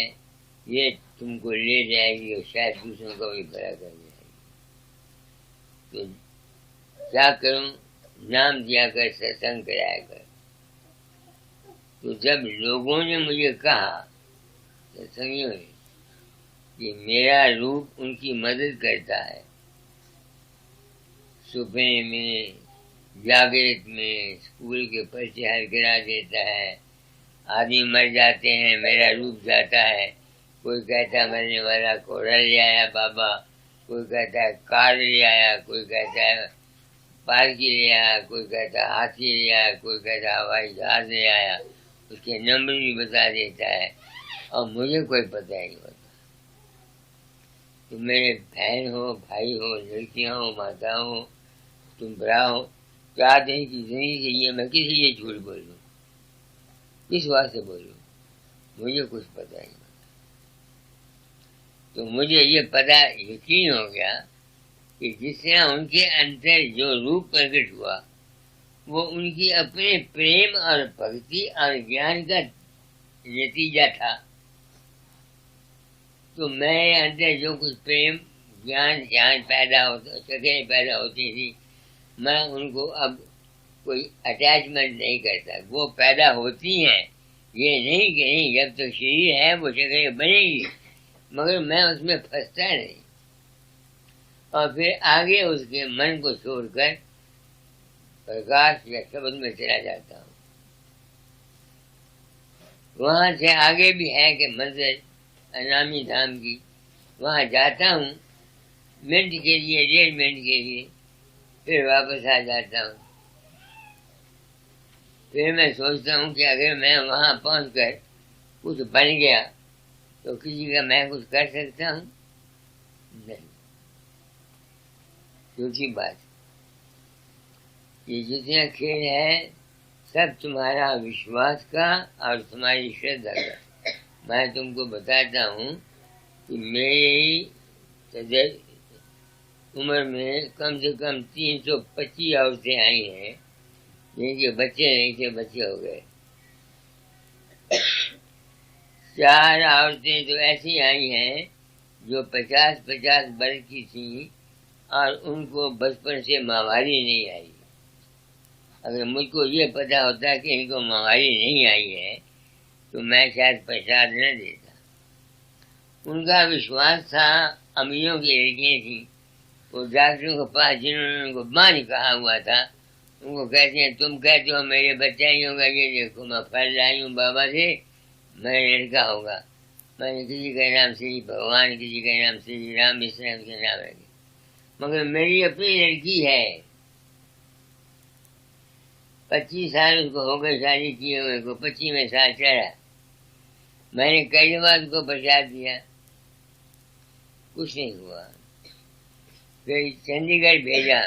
ये तुमको ले जाएगी और शायद दूसरों को भी भला कर जाएगी। तो क्या करूं? नाम दिया कर, सत्संग कराया कर। तो जब लोगों ने मुझे कहा सत्संगियों ने कि मेरा रूप उनकी मदद करता है, सुपने में, जागृत में, स्कूल के पर्चे हल करा देता है, आदमी मर जाते हैं मेरा रूप जाता है, कोई कहता मरने वाला घोड़ा ले आया बाबा, कोई कहता है कार ले आया, कोई कहता है पालकी ले आया, कोई कहता है हाथी ले आया, कोई कहता है हवाई जहाज ले आया, उसके नंबर भी बता देता है, और मुझे कोई पता नहीं होता। तुम मेरे बहन हो, भाई हो, लड़कियां हो, माता हो, तुम बड़ा हो, चाहते हैं कि जिंदगी से ये मैं किसी ये झूठ बोलूं, किस वास्ते बोलूं? मुझे कुछ पता नहीं। तो मुझे ये पता यकीन हो गया कि जिससे उनके अंदर जो रूप प्रकट हुआ वो उनकी अपने प्रेम और भक्ति और ज्ञान का नतीजा था। तो मेरे अंदर जो कुछ प्रेम ज्ञान ज्ञान पैदा होता, सकें पैदा होती थी, मैं उनको अब कोई अटैचमेंट नहीं करता। वो पैदा होती हैं, ये नहीं कि नहीं, जब तक शरीर है वो जगह बनेगी, मगर मैं उसमें फंसता नहीं, और फिर आगे उसके मन को छोड़कर प्रकाश या शब्द में चला जाता हूँ। वहां से आगे भी है कि मंदिर अनामी धाम की, वहां जाता हूँ मिनट के लिए, 1.5 मिनट के लिए, फिर वापस आ जाता हूँ। फिर मैं सोचता हूँ कि अगर मैं वहां पहुंचकर कुछ बन गया तो किसी का मैं कुछ कर सकता हूँ? नहीं। दूसरी बात, ये जितना खेल है सब तुम्हारा विश्वास का और तुम्हारी श्रद्धा का। मैं तुमको बताता हूँ कि मेरी उम्र में कम से कम 325 औरतें आई हैं, जिनके बच्चे नहीं थे, बच्चे हो गए। 4 औरतें तो ऐसी आई हैं जो 50-50 वर्ष की थी और उनको बचपन से माहवारी नहीं आई। अगर मुझको ये पता होता कि इनको माहवारी नहीं आई है तो मैं शायद प्रसाद न देता। उनका विश्वास था, अमीरों की लड़कियां थी, वो डॉक्टरों के पास जिन्होंने उनको मां कहा हुआ था, उनको कहते हैं तुम कहते हो मेरे बच्चा ही होगा, ये देखो मैं फल लाई हूँ बाबा से, मेरा लड़का होगा। मैंने किसी का नाम श्री भगवान, किसी का नाम श्री राम, इस नाम के नाम रखे, मगर मेरी अपनी लड़की है। 25 साल उसको हो गए शादी किए हुए को, 25वें साल चढ़ा। मैंने कई बार उसको प्रसाद दिया, कुछ नहीं हुआ। फिर चंडीगढ़ भेजा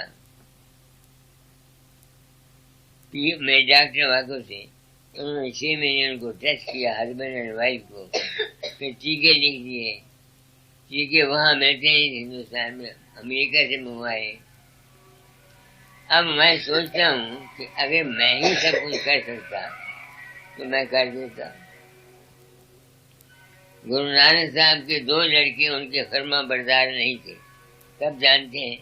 मेरे डॉक्टर वाकों से, उन्होंने 6 महीने उनको टेस्ट किया, हस्बैंड एंड वाइफ को, फिर टीके लिख दिए। टीके वहां मिलते नहीं हिंदुस्तान में, अमेरिका से मंगवाए। अब मैं सोचता हूँ कि अगर मैं ही सब कुछ कर सकता तो मैं कर देता। गुरु नानक साहब के 2 लड़के उनके फर्मा बरदार नहीं थे, सब जानते हैं।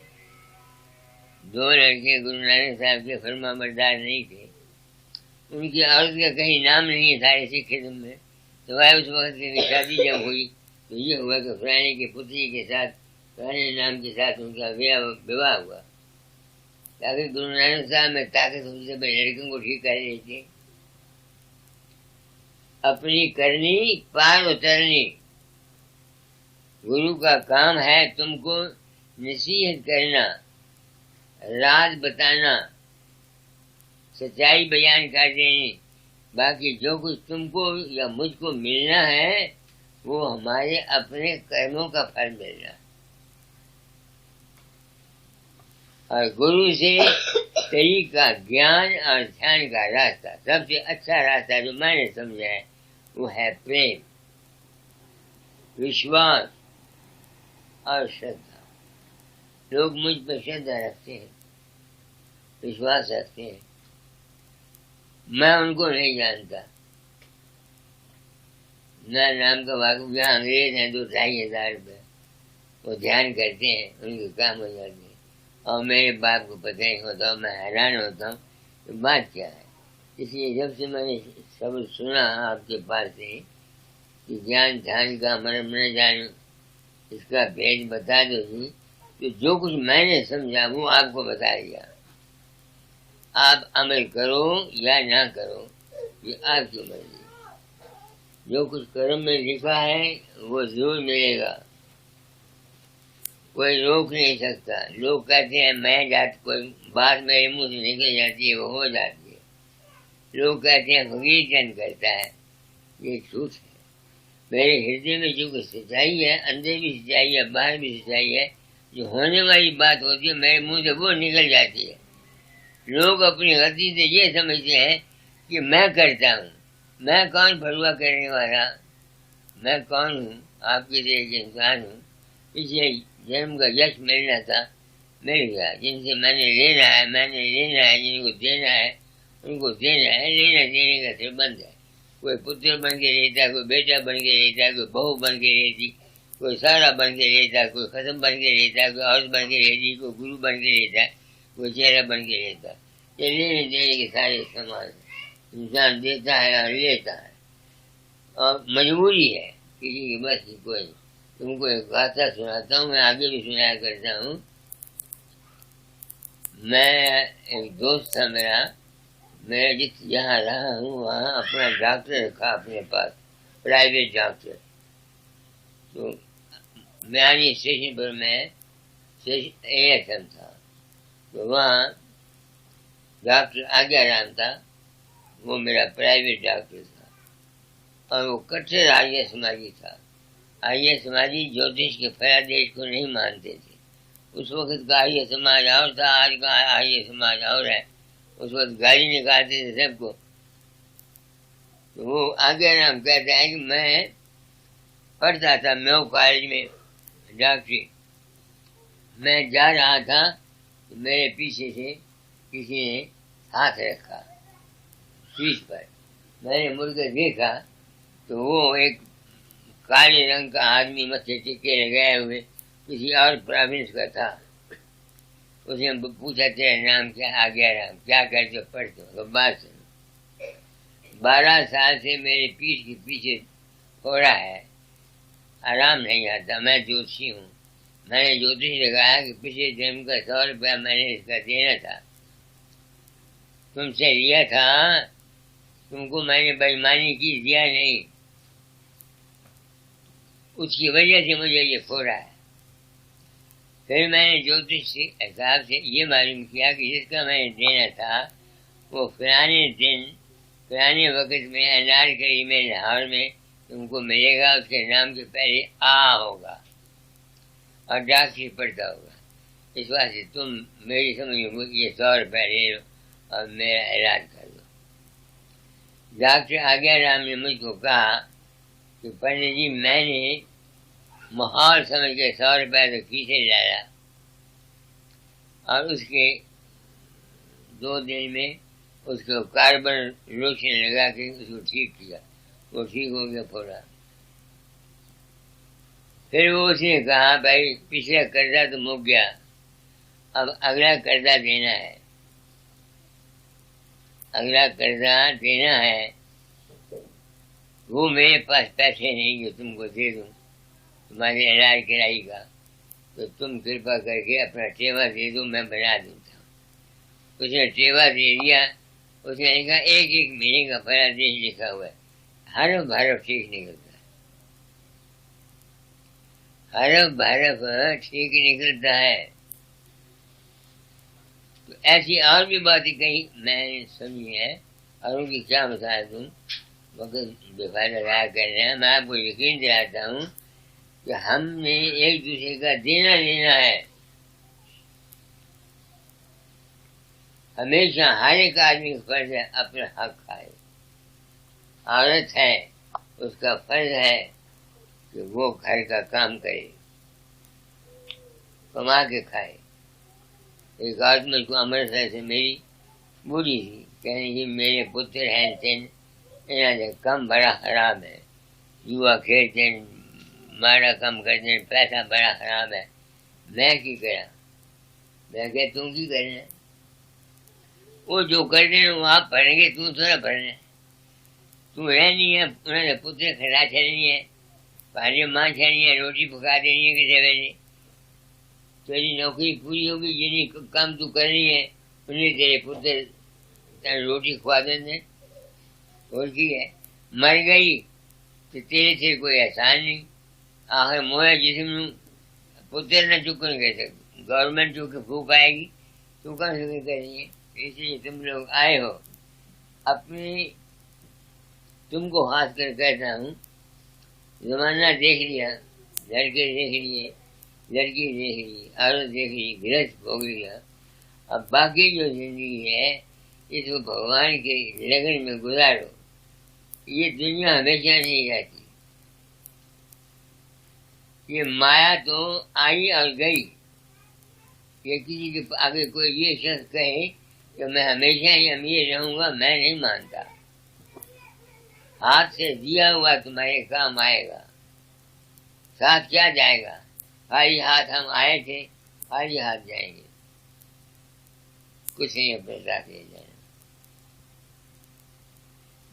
2 लड़के गुरु नानक साहब के फर्मा बरदार नहीं थे। उनकी औरत का कहीं नाम नहीं है सारे सिख खिदम में। तो वह उस वक्त की शादी जब हुई तो ये हुआ कि फलाने की पुत्री के साथ, फलाने नाम के साथ उनका विवाह हुआ, ताकि गुरु नानक साहब में ताकत होती से लड़कियों को ठीक कर देते। अपनी करनी पार उतरनी। गुरु का काम है तुमको नसीहत करना, राज बताना, सच्चाई बयान कर देनी। बाकी जो कुछ तुमको या मुझको मिलना है वो हमारे अपने कर्मों का फल मिलना। और गुरु से तरीका ज्ञान और ध्यान का रास्ता, सबसे अच्छा रास्ता जो मैंने समझा है वो है प्रेम, विश्वास और श्रद्धा। लोग मुझ पर श्रद्धा रखते हैं, विश्वास रखते हैं, मैं उनको नहीं जानता। ना नाम का वाकफ जहाँ अंग्रेज हैं 2-2,500 रुपये, वो ध्यान करते हैं, उनके काम हो जाते हैं, और मेरे बाप को पता ही होता, मैं हैरान होता हूँ तो बात क्या है। इसलिए जब से मैंने शब्द सुना आपके पास से कि ज्ञान ध्यान का मर्म न जानूं, इसका भेद बता दो जी, तो जो कुछ मैंने समझा वो आपको बता दिया। आप अमल करो या ना करो ये आपकी मर्जी। जो कुछ कर्म में लिखा है वो जरूर मिलेगा, कोई रोक नहीं सकता। लोग कहते हैं मैं जात, कोई बात मेरे मुंह से निकल जाती है वो हो जाती है। लोग कहते हैं फकीर चंद करता है, ये झूठ है। मेरे हृदय में जो कुछ सच्चाई है, अंदर भी सच्चाई है, बाहर भी सच्चाई है, जो होने वाली बात होती है मेरे मुंह से वो निकल जाती है। लोग अपनी गलती से ये समझते हैं कि मैं करता हूँ। मैं कौन भरुआ करने वाला, मैं कौन हूँ? आपके लिए एक इंसान हूँ। इसे जन्म का यश मिलना था, मिल गया। जिनसे मैंने लेना है जिनको देना है उनको देना है। लेना देने का संबंध है। कोई पुत्र बन के लेता, कोई बेटा बन के लेता, कोई बहू बन के लेती, कोई सारा बन के लेता, कोई खत्म बन के लेता, कोई औरत बन के लेती, कोई गुरु बन के लेता, कोई चेहरा बन के लेता। ये लेने देने के सारे समान इंसान देता है और लेता है, और मजबूरी है किसी की बस की कोई। तुमको एक गाथा सुनाता हूँ, मैं आगे भी सुनाया करता हूँ। मैं एक दोस्त था मेरा, मैं जिस जहाँ रहा हूँ वहाँ अपना डॉक्टर रखा अपने पास, प्राइवेट डॉक्टर। तो म्यानी स्टेशन पर मैं ASM था, तो वहाँ डॉक्टर आज्ञाराम था, वो मेरा प्राइवेट डॉक्टर था। और वो कट्टर आर्य समाजी था। आर्य समाजी ज्योतिष के फयादेश को नहीं मानते थे। उस वक्त का आर्य समाज और था, आज का आर्य समाज और है। उस वक्त गाली निकालते थे सबको। तो वो आज्ञाराम कहता है कि मैं पढ़ता था मेयो कॉलेज में डॉक्टरी। मैं जा रहा था तो मेरे पीछे से किसी ने हाथ रखा शीश पर। मैंने मुड़कर देखा तो वो एक काले रंग का आदमी मत्थे टिके लगाए हुए किसी और प्रोविंस का था। उसने पूछा तेरा नाम क्या? आज्ञाराम। क्या करते हो? पढ़ते हो? बात सुनो। 12 साल से मेरे पीठ के पीछे फोड़ा है, आराम नहीं आता। मैं ज्योतिषी हूँ। मैंने ज्योतिष लगाया कि पिछले जन्म का 100 रुपया मैंने इसका देना था, तुमसे लिया था, तुमको मैंने बेईमानी की, दिया नहीं। उसकी वजह से मुझे ये फोड़ा है। फिर मैंने ज्योतिष से हिसाब से ये मालूम किया कि जिसका मैंने देना था वो फलाने दिन फलाने वक्त में अनारकली में लाहौर में तुमको मिलेगा। उसके नाम के पहले आ होगा और डॉक्टरी पढ़ता होगा। इस बात से तुम मेरी समझ ये 100 रुपया ले लो और मेरा इलाज कर दो। डॉक्टर आज्ञाराम ने मुझको कहा कि पंडित जी मैंने माहौल समझ के 100 रुपया तो खींचे डाला और उसके 2 दिन में उसको कार्बन लोशन लगा के उसको ठीक किया। वो ठीक हो गया फोड़ा। फिर वो उसने कहा भाई पिछला कर्जा तो मुक गया, अब अगला कर्जा देना है। अगला कर्जा देना है, वो मेरे पास पैसे नहीं जो तुमको दे दूं तुम्हारे इलाज कराएगा, तो तुम कृपा करके अपना टेवा दे दो, मैं बना दूंगा। उसने टेवा दे दिया। उसने कहा 1-1 महीने का फरादेश लिखा हुआ है, हरफ हरफ ठीक निकलता है, हरफ हरफ ठीक निकलता है। तो ऐसी और भी बातें कही मैंने सुनी है, और उनकी क्या बताया तुम वक्त बेफायदा राय कर रहे हैं। मैं आपको यकीन दिलाता हूँ कि हमने एक दूसरे का देना लेना है। हमेशा हर एक आदमी का फर्ज है अपना हक खाए। औरत है उसका फर्ज है कि वो घर का काम करे, कमा के खाए। एक आदमी मुझको अमृतसर से मेरी बूढ़ी थी, कहने की मेरे पुत्र हैं तीन, इन्हें कम बड़ा हराम है, युवा खेलते मारा कम करते, पैसा बड़ा हराम है। मैं की करा? मैं कह तुम की करना? वो जो कर रहे वो आप भरेंगे, तू थोड़ा भरना। तू रहनी है, उन्होंने पुत्र खड़ा चलनी है, पानी माँ चलनी है, रोटी पका देनी है किसी वेले। तेरी नौकरी पूरी होगी, जिन्हें काम तू करनी है उन्हें तेरे पुत्र रोटी खुआ देने। और की है, मर गई तो तेरे से कोई एहसान नहीं। आखिर मोया जिसम पुत्र न चुकन कैसे, गवर्नमेंट चूंकि फूक आएगी तो कहाँ से करेंगे। इसलिए तुम लोग आए हो, अपने तुमको हाथ कर कहता हूँ, जमाना देख लिया, लड़के देख लिए, लड़की देख ली, औरत देख ली, गृहस्थ हो गया। अब बाकी जो जिंदगी है इसको भगवान के लगन में गुजारो। ये दुनिया हमेशा नहीं रहती, ये माया तो आई और गई। ये किसी के आगे कोई ये शख्स कहे कि मैं हमेशा ही अमीर रहूंगा, मैं नहीं मानता। हाथ से दिया हुआ तुम्हारे काम आएगा, साथ क्या जाएगा। खाली हाथ हम आए थे, खाली हाथ जाएंगे, कुछ नहीं अपने साथ ले जाना।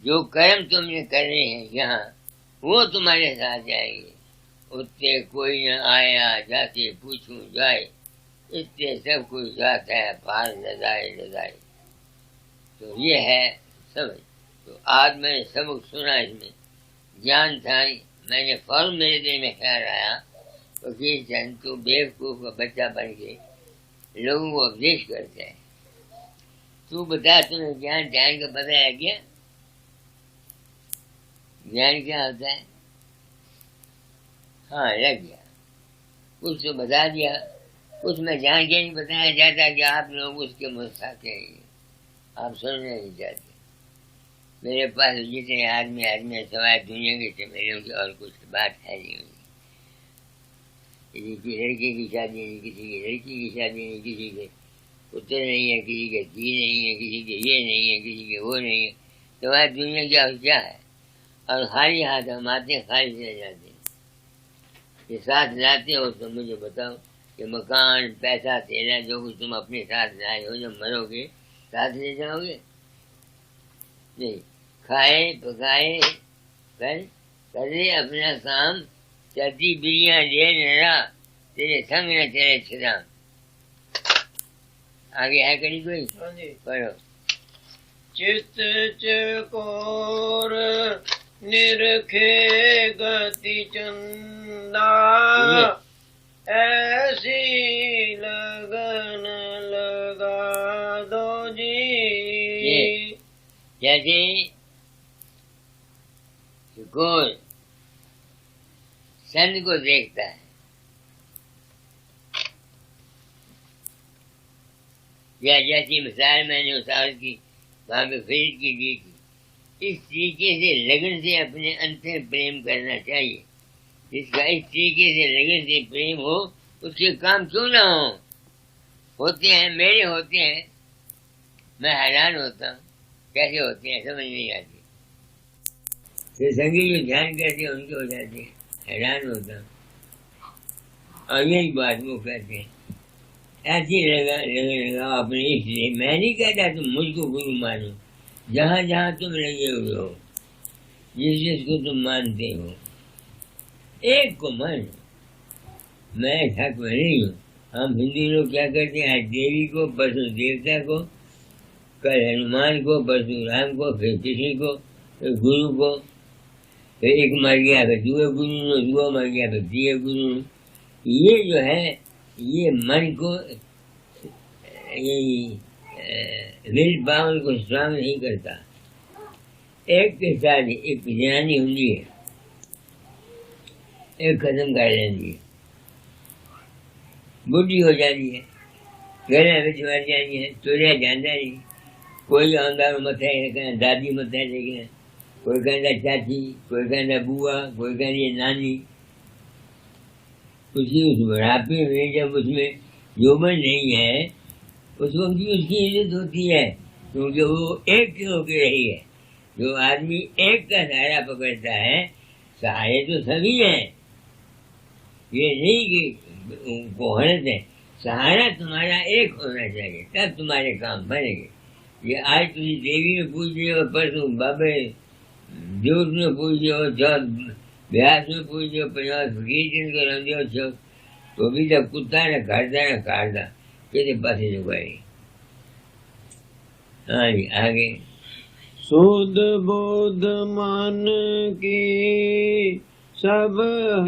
जो कर्म तुमने करने हैं यहाँ, वो तुम्हारे साथ जाएंगे। उत्ते कोई न आया, जाते पूछूं जाए, इतने सब कुछ जाता है पार लदाए लदाए। तो ये है समझ। तो आज मैंने सबक सुना, इसमें ज्ञान था, मैंने फौरन मेरे दिल में ख्याल आया तो जंतु बेवकूफ का बच्चा बन के लोगों को उपदेश करते हैं। तू बता, तुम्हें ज्ञान ध्यान का पता है क्या? ज्ञान क्या होता है? हाँ, लग गया, कुछ तो बता दिया, कुछ में जान के नहीं बताया जाता कि आप लोग उसके मुस्ताके हैं, आप सुनने नहीं चाहते। मेरे पास जितने आदमी सवाए दुनिया के थे, मेरे उनकी और कुछ बात है नहीं। किसी की लड़के की शादी नहीं, किसी की लड़की की शादी नहीं, किसी के पुत्र नहीं है, किसी के जी नहीं है, किसी के ये नहीं है, किसी के वो नहीं है। तो वह दुनिया क्या है। और खाली हाथ हम आते, खाली चले जाते। ये साथ लाते हो तो मुझे बताओ कि मकान पैसा तेरा जो कुछ तुम अपने साथ लाए हो, जब मरोगे साथ ले जाओगे? नहीं, खाए पकाए करे अपना काम, चलती बिल्लियां ले नरा, तेरे संग न तेरे छिदाम। आगे है कहीं कोई? पढ़ो। चित चकोर निरखे गति चंदा, ऐसी लगन लगा दो जी। जैसे चकोर सन को देखता है, या जैसी मिसाल मैंने उस औरत की वहां पे फरीद की दी थी, इस तरीके से लगन से अपने अंतर प्रेम करना चाहिए। जिसका इस तरीके से लगन से प्रेम हो, उसके काम क्यों ना हो। होते हैं, मेरे होते हैं, मैं हैरान होता हूँ कैसे होते हैं, समझ नहीं आती। तो संगी जो ध्यान करते हैं उनके हो जाते हैं, हैरान होता हूँ। और यही बात वो कहते हैं, ऐसी लगा अपने। इसलिए मैं नहीं कहता तुम मुझको गुरु मानो, जहाँ जहाँ तुम लगे हुए हो, जिस जिसको तुम मानते हो, एक को मानो। मैं हक में नहीं हूँ। हम हिंदू लोग क्या करते हैं, देवी को, परसों देवता को, कल हनुमान को, परसों राम को, फिर किसी को, फिर गुरु को। फिर एक मर गया, फिर दूसरे गुरु दूसरा मर गया, फिर तीसरे गुरु। ये जो है ये मन को विल पावर को स्ट्रांग नहीं करता। एक के साथ एक जनानी होती है, एक खत्म कर लेंगी, बुढ़ी हो जाती है, गले में मर जाती है, तुरिया जानता नहीं। कोई आंदा मथे कहना दादी मथे लेके, कोई कहता चाची, कोई कहता बुआ, कोई कहती नानी। उसी उस बुढ़ापे में जब उसमें यौवन नहीं है उस वक्त भी उसकी इज्जत होती है, क्योंकि वो एक होके रही है। जो आदमी एक का सहारा पकड़ता है, सहारे तो सभी हैं, ये नहीं कि कोहरत है। सहारा तुम्हारा एक होना चाहिए, तब तुम्हारे काम बनेंगे। ये आज तुम देवी में पूछ रहे हो, परसों बाबे जोत में पूछ रहे हो, चौथ ब्यास में पूछ रहे हो, 50 फकीर को रंगे हो छो, तो भी जब कुत्ता न काटता कैसे पासे जुगाए। हाँ जी आगे। शुद्ध बुद्ध मन की सब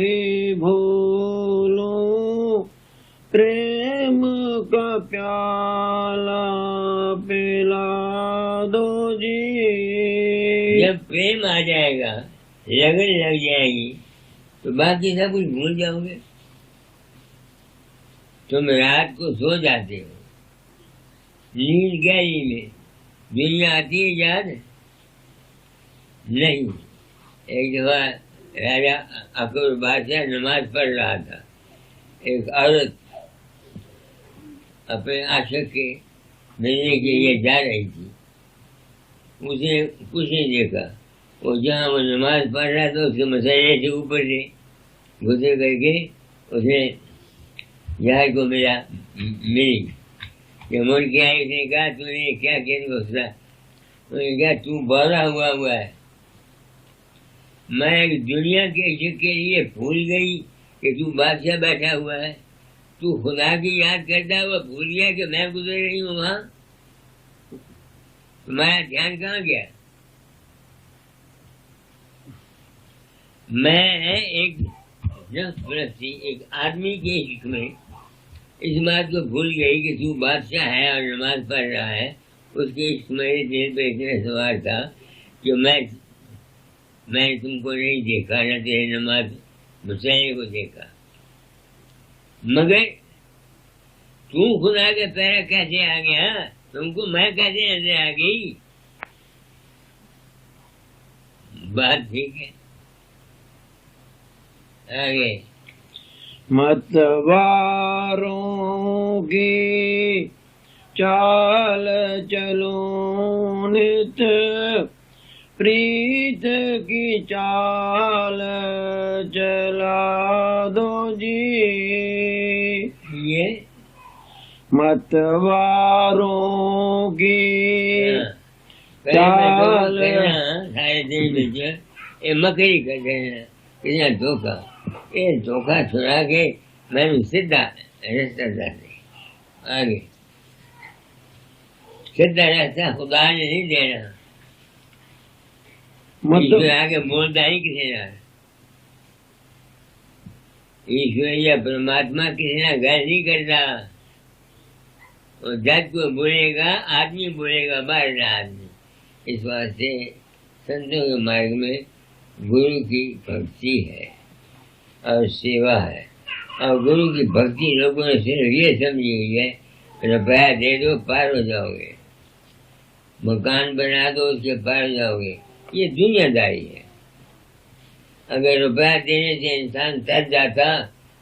ही भूलो, प्रेम का प्याला पिला दो जी। जब प्रेम आ जाएगा, लगन लग जाएगी, तो बाकी सब कुछ भूल जाओगे। तुम रात को सो जाते हो, नींद गहरी में, दुनिया आती है याद नहीं। एक दफा राजा अकबर बादशाह नमाज पढ़ रहा था, एक औरत अपने आशिक के मिलने के लिए जा रही थी। उसे कुछ नहीं देखा, वो जहाँ वो नमाज पढ़ रहा था उसके मसले से ऊपर से गुजर करके उसने जहाज को मिली। जब मुड़ के आई उसने कहा तूने क्या किया घोषणा? उसने कहा तू बौरा हुआ है। मैं दुनिया के इश्क के लिए भूल गई कि तू बादशाह बैठा हुआ है, तू खुदा की याद करता हुआ भूल गया कि मैं गुजर रही हूँ वहां। तुम्हारा ध्यान कहाँ गया? मैं एक आदमी के इश्क में इस बात को भूल गई कि तू बादशाह है और नमाज पढ़ रहा है। उसके इश्क मेरे दिल पे इतना सवार था कि मैं तुमको नहीं देखा, न तेरे नमाज मुसल्ले को देखा। मगर तू खुदा के पैर कैसे आ गया? तुमको मैं कैसे नजर आ गई? बात ठीक है। आगे। मतवारों की चाल चलो नित, प्रीत की चाल चला दो जी। ये मतवारों की चाल सारे दिन में ये मकड़ी कर देना, कितना धोखा। ये धोखा छुड़ा के मैंने सीधा रास्ता डाले। आगे सीधा रास्ता खुदा ने नहीं देना, ईश्वर आगे बोलता ही किसी ना। ईश्वर या परमात्मा किसी ना गल नहीं करता। और जज को बोलेगा आदमी, बोलेगा बाहर आदमी। इस वास्ते संतों के मार्ग में गुरु की भक्ति है और सेवा है। और गुरु की भक्ति लोगों ने सिर्फ ये समझी हुई है, रुपया दे दो पार हो जाओगे, मकान बना दो उसके पार हो जाओगे। ये दुनियादारी है। अगर रुपया देने से इंसान तर जाता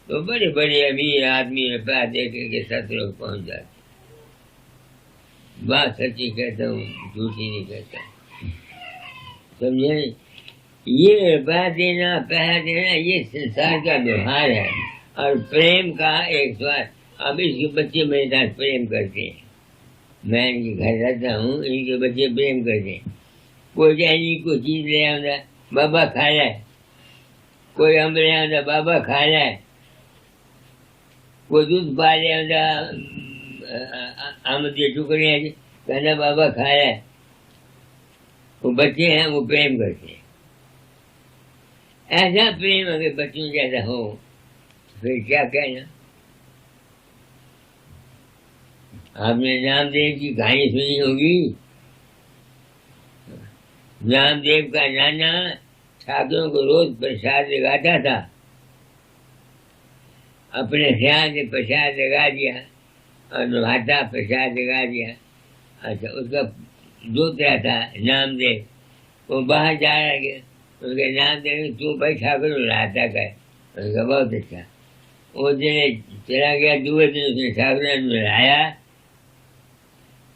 तो बड़े बड़े अमीर आदमी रुपया दे के साथ लोग पहुंच जाते। बात सच्ची कहता हूँ, झूठी नहीं कहता। समझे? ये रुपया देना, पैसा देना, ये संसार का व्यवहार है और प्रेम का एक स्वाद। अब इसके बच्चे मेरे साथ प्रेम करते हैं, मैं इनके घर रहता हूँ, इनके बच्चे प्रेम करते हैं। कोई चाइनी कोई चीज ले आंदा, बाबा खा ले। कोई अम्ब ले आंदा, बाबा खा ले। कोई दूध पा ले आंदा, अम्ब के टुकड़े कहना बाबा खा ले। वो बच्चे हैं वो प्रेम करते हैं। ऐसा प्रेम अगर बच्चों जैसा हो फिर क्या कहना। आपने नामदेव की कहानी सुनी होगी। नामदेव का नाना ठाकुरों को रोज प्रसाद लगाता था, अपने ख्याल से प्रसाद लगा दिया और नहाता प्रसाद लगा दिया। अच्छा, उसका दूसरा था नामदेव, वो बाहर जा रहा गया, उसके नामदेव तू भाई ठाकुर नहाता कर, उसका बहुत अच्छा। वो दिन चला गया, दूसरे दिन उसने ठाकुर ने नहाया,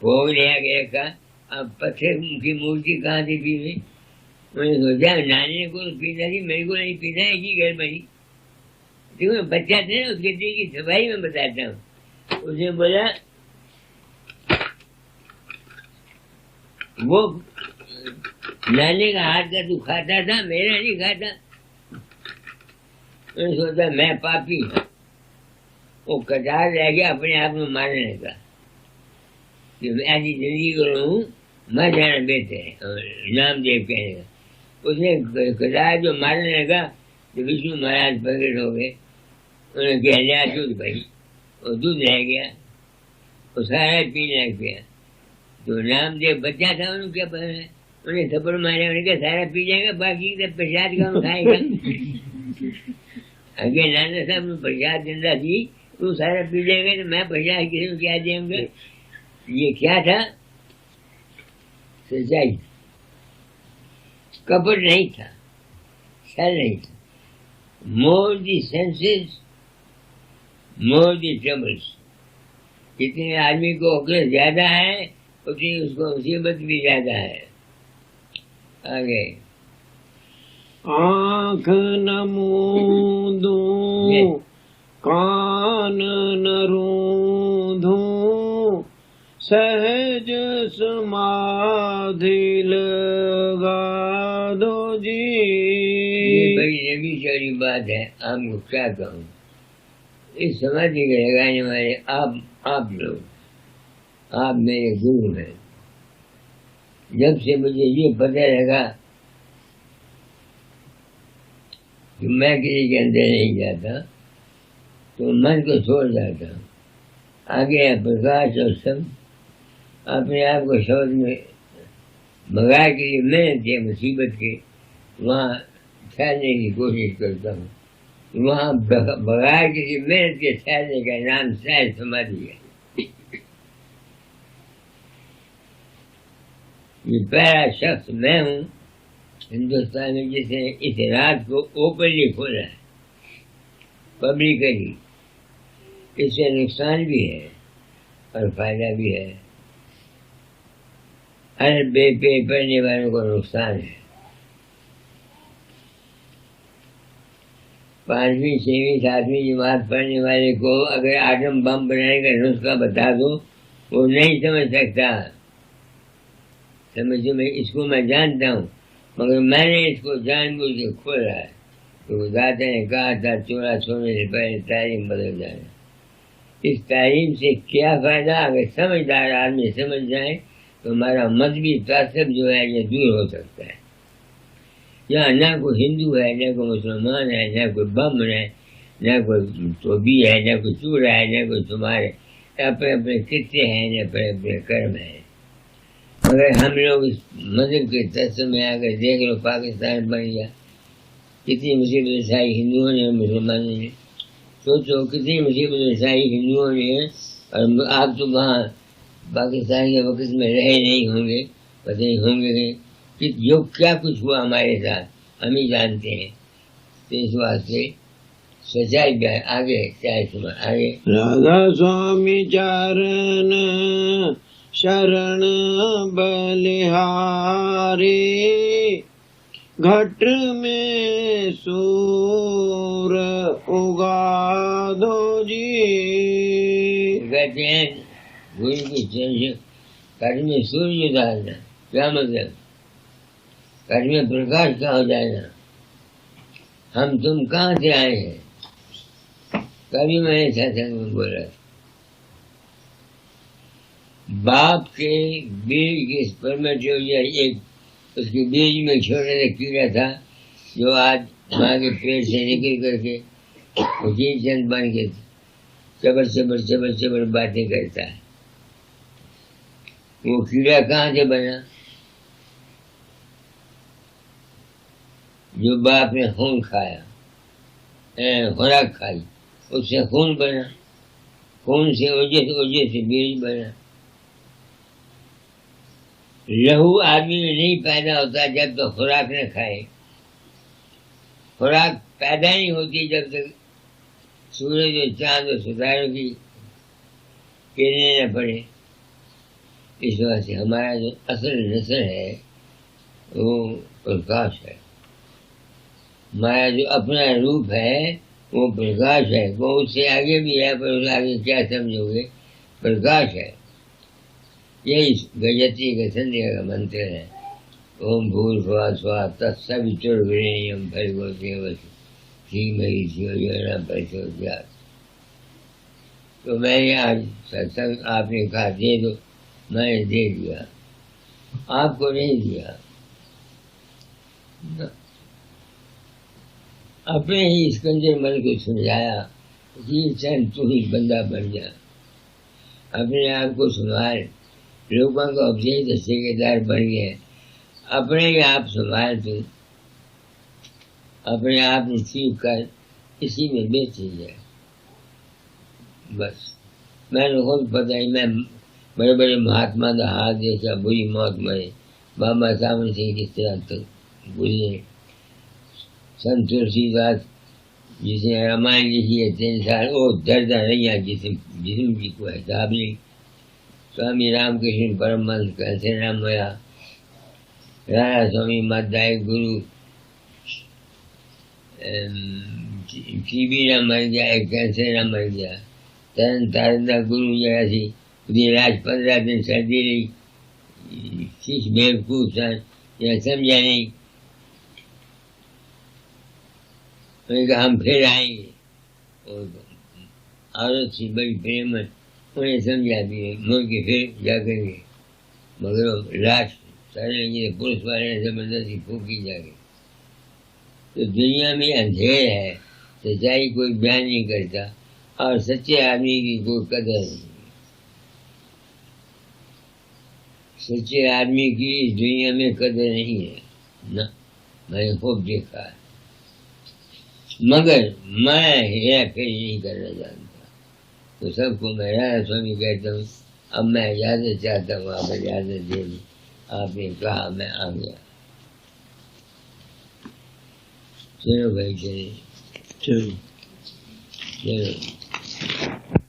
भोग लिया गया का। अब पत्थर की मूर्ति कहाँ थी पीने, मैंने सोचा नानी को पीना थी, मेरे को नहीं पीना है, इसी घर में। देखो बच्चा थे ना, उसके दिल की सफाई में बताता हूँ। उसने बोला वो नानी का हाथ का तू खाता था, मेरा नहीं खाता। मैंने सोचा मैं पापी हूँ। वो कतार रह गया अपने आप में मारने का कि मैं ऐसी जिंदगी करूँ, मर जाना बेहतर है। और नामदेव कहने का उसने कतार जो मारने लगा तो विष्णु महाराज प्रकट हो गए। उन्होंने कह लिया दूध भाई, और दूध रह गया, वो सारा पीने लग गया। तो नामदेव बच्चा था, उन्होंने क्या पता है, उन्हें थप्पड़ मारे, उन्हें क्या सारा पी जाएगा, बाकी का प्रसाद कौन खाएगा। अगे नाना साहब ने प्रसाद जिंदा थी, तू सारा पी जाएगा तो मैं प्रसाद किसी को क्या देंगे। ये क्या था, सच्चाई, कपट नहीं था, छल नहीं था। मोर दी सेंसेस मोर दी ट्रबल्स। जितने आदमी को अक्ल ज्यादा है उतनी उसको मुसीबत भी ज्यादा है। आगे आँख न मूंदूं, कान न रूंधूं, सहज समाधि लगा दो जी। ये बड़ी लंबी चौड़ी बात है, आपको क्या कहूँ। इस समाधि के लगाने वाले आप लोग, आप मेरे गुरु हैं। जब से मुझे ये पता लगा कि मैं किसी के अंदर नहीं जाता तो मन को छोड़ जाता हूँ। आगे है प्रकाश और सब, अपने आप को शब्द में भगा के लिए मेहनत है मुसीबत के, वहाँ ठहरने की कोशिश करता हूँ। वहाँ भगा के लिए मेहनत के ठहरने का नाम शायद समाधि है। ये पहला शख्स मैं हूँ हिंदुस्तान में जिसने इस रात को ओपनली खोला है, पब्लिकली। इससे नुकसान भी है और फायदा भी है। हर बेपे पढ़ने वालों को नुकसान है। 5वीं 6वीं 7वीं जमात पढ़ने वाले को अगर आटम बम बनाने का नुस्खा बता दो, वो नहीं समझ सकता। समझो, मैं इसको मैं जानता हूँ, मगर मैंने इसको जानबूझ के खोला है। तो दादा ने कहा था चोरा छोड़ने से पहले तालीम बदल जाना। इस तालीम से क्या फायदा, अगर समझदार आदमी समझ जाए तो हमारा मजहबी तासब जो है ये दूर हो सकता है। यहाँ ना कोई हिंदू है, ना कोई मुसलमान है, ना कोई बम है, ना कोई टोबी है, ना कोई चूड़ा है, ना कोई तुम्हारे अपने अपने किस्से हैं, ना अपने अपने कर्म है। मगर हम लोग इस मजहब के तस्वीर में आकर देख लो, पाकिस्तान बन गया, कितनी मुसीबत उठाई हिंदुओं ने मुसलमानों ने। सोचो कितनी मुसीबत उठाई हिंदुओं ने, और आप तो वहाँ पाकिस्तान के वक्त में रहे नहीं होंगे, पता नहीं होंगे कि जो क्या कुछ हुआ हमारे साथ, हम ही जानते हैं। तो इस वास्ते सच्चाई भी है। आगे चाहे सुना, आगे राधा स्वामी चरण शरण बलिहारी, घट में सूर उगा दो जी। कहते हैं गुरु की चर्चा, घर में सूर्य डालना, क्या मतलब, घर में प्रकाश कहाँ हो जाना। हम तुम कहाँ से आए हैं, कभी मैंने सत्संग में बोला, बाप के बीज के स्पर्मेटोजोइड, एक उसके बीज में छोटा सा कीड़ा था जो आज माँ के पेट से निकल करके वो जीव जंत बन के चबर चबर चबर चबर बातें करता है। वो कीड़ा कहाँ से बना? जो बाप ने खून खाया, खुराक खाई, उससे खून बना। खून से ओजे से बीज बना। लहू आदमी में नहीं पैदा होता जब तक खुराक न खाए। खुराक पैदा नहीं होती जब तक सूरज और चांद और सितारों की किरणें न पड़े। इस वजह से हमारा जो असल नस्ल है वो प्रकाश है। हमारा जो अपना रूप है वो प्रकाश है। वो उससे आगे भी है, पर उस आगे क्या समझोगे? प्रकाश है। यही गजति गंध्या का मंत्र है। ओम भूर्भुवः स्वः तत्सवितुर्वरेण्यं भर्गो देवस्य धीमहि धियो यो न प्रचोदयात्। तो मैंने आज सत्संग आपने कहा दे दो, मैंने दे दिया, आपको नहीं दिया। अपने ही इस कंजर मन को समझाया कि चल तू ही बंदा बन जा, अपने आप को संभाल। लोगों का उपदेश से ठेकेदार बन गए, अपने ही आप संभाल। तू अपने आप रिसीव कर, इसी में बेच जाए। बस मैंने खुद पता ही, मैं बड़े बड़े महात्मा का हाथ देखा, बुरी मौत मरे। बाबा सामने से किस तरह तक बुझे। संत तुलसीदास जिसने रामायण लिखी है 3 साल, वो दर्द रैया जिसम जी को हिसाब नहीं। स्वामी रामकृष्ण परमहंस कैसे नाम होया, राधा स्वामी मादाई गुरु टीबी ना मर गया, एक कैंसर ना मर गया। तरन तारंदा गुरु जरा सी उसकी राज 15 दिन सर्दी रही। शीश बेवकूफ सन, यह समझा नहीं। उन्हें कहा हम फिर आएंगे। और औरत सी बड़ी प्रेम, उन्हें समझा दिए, मुड़ के फिर जाकरेंगे। मगर लाश सारे पुलिस वाले ने जबरदस्ती फूकी जाके। तो दुनिया में अंधेर है, सच्चाई कोई बयान नहीं करता, और सच्चे आदमी की कोई कदर नहीं। सच्चे आदमी की इस दुनिया में कदर नहीं है ना, मैंने खूब देखा है। मगर मैं हेरा फेरी नहीं करना जानता, तो सबको मैं राधा स्वामी कहता हूँ। अब मैं इजाजत चाहता हूँ, आप इजाजत दे दी। आपने कहा, मैं आ गया। चलो भाई, चलो चलो।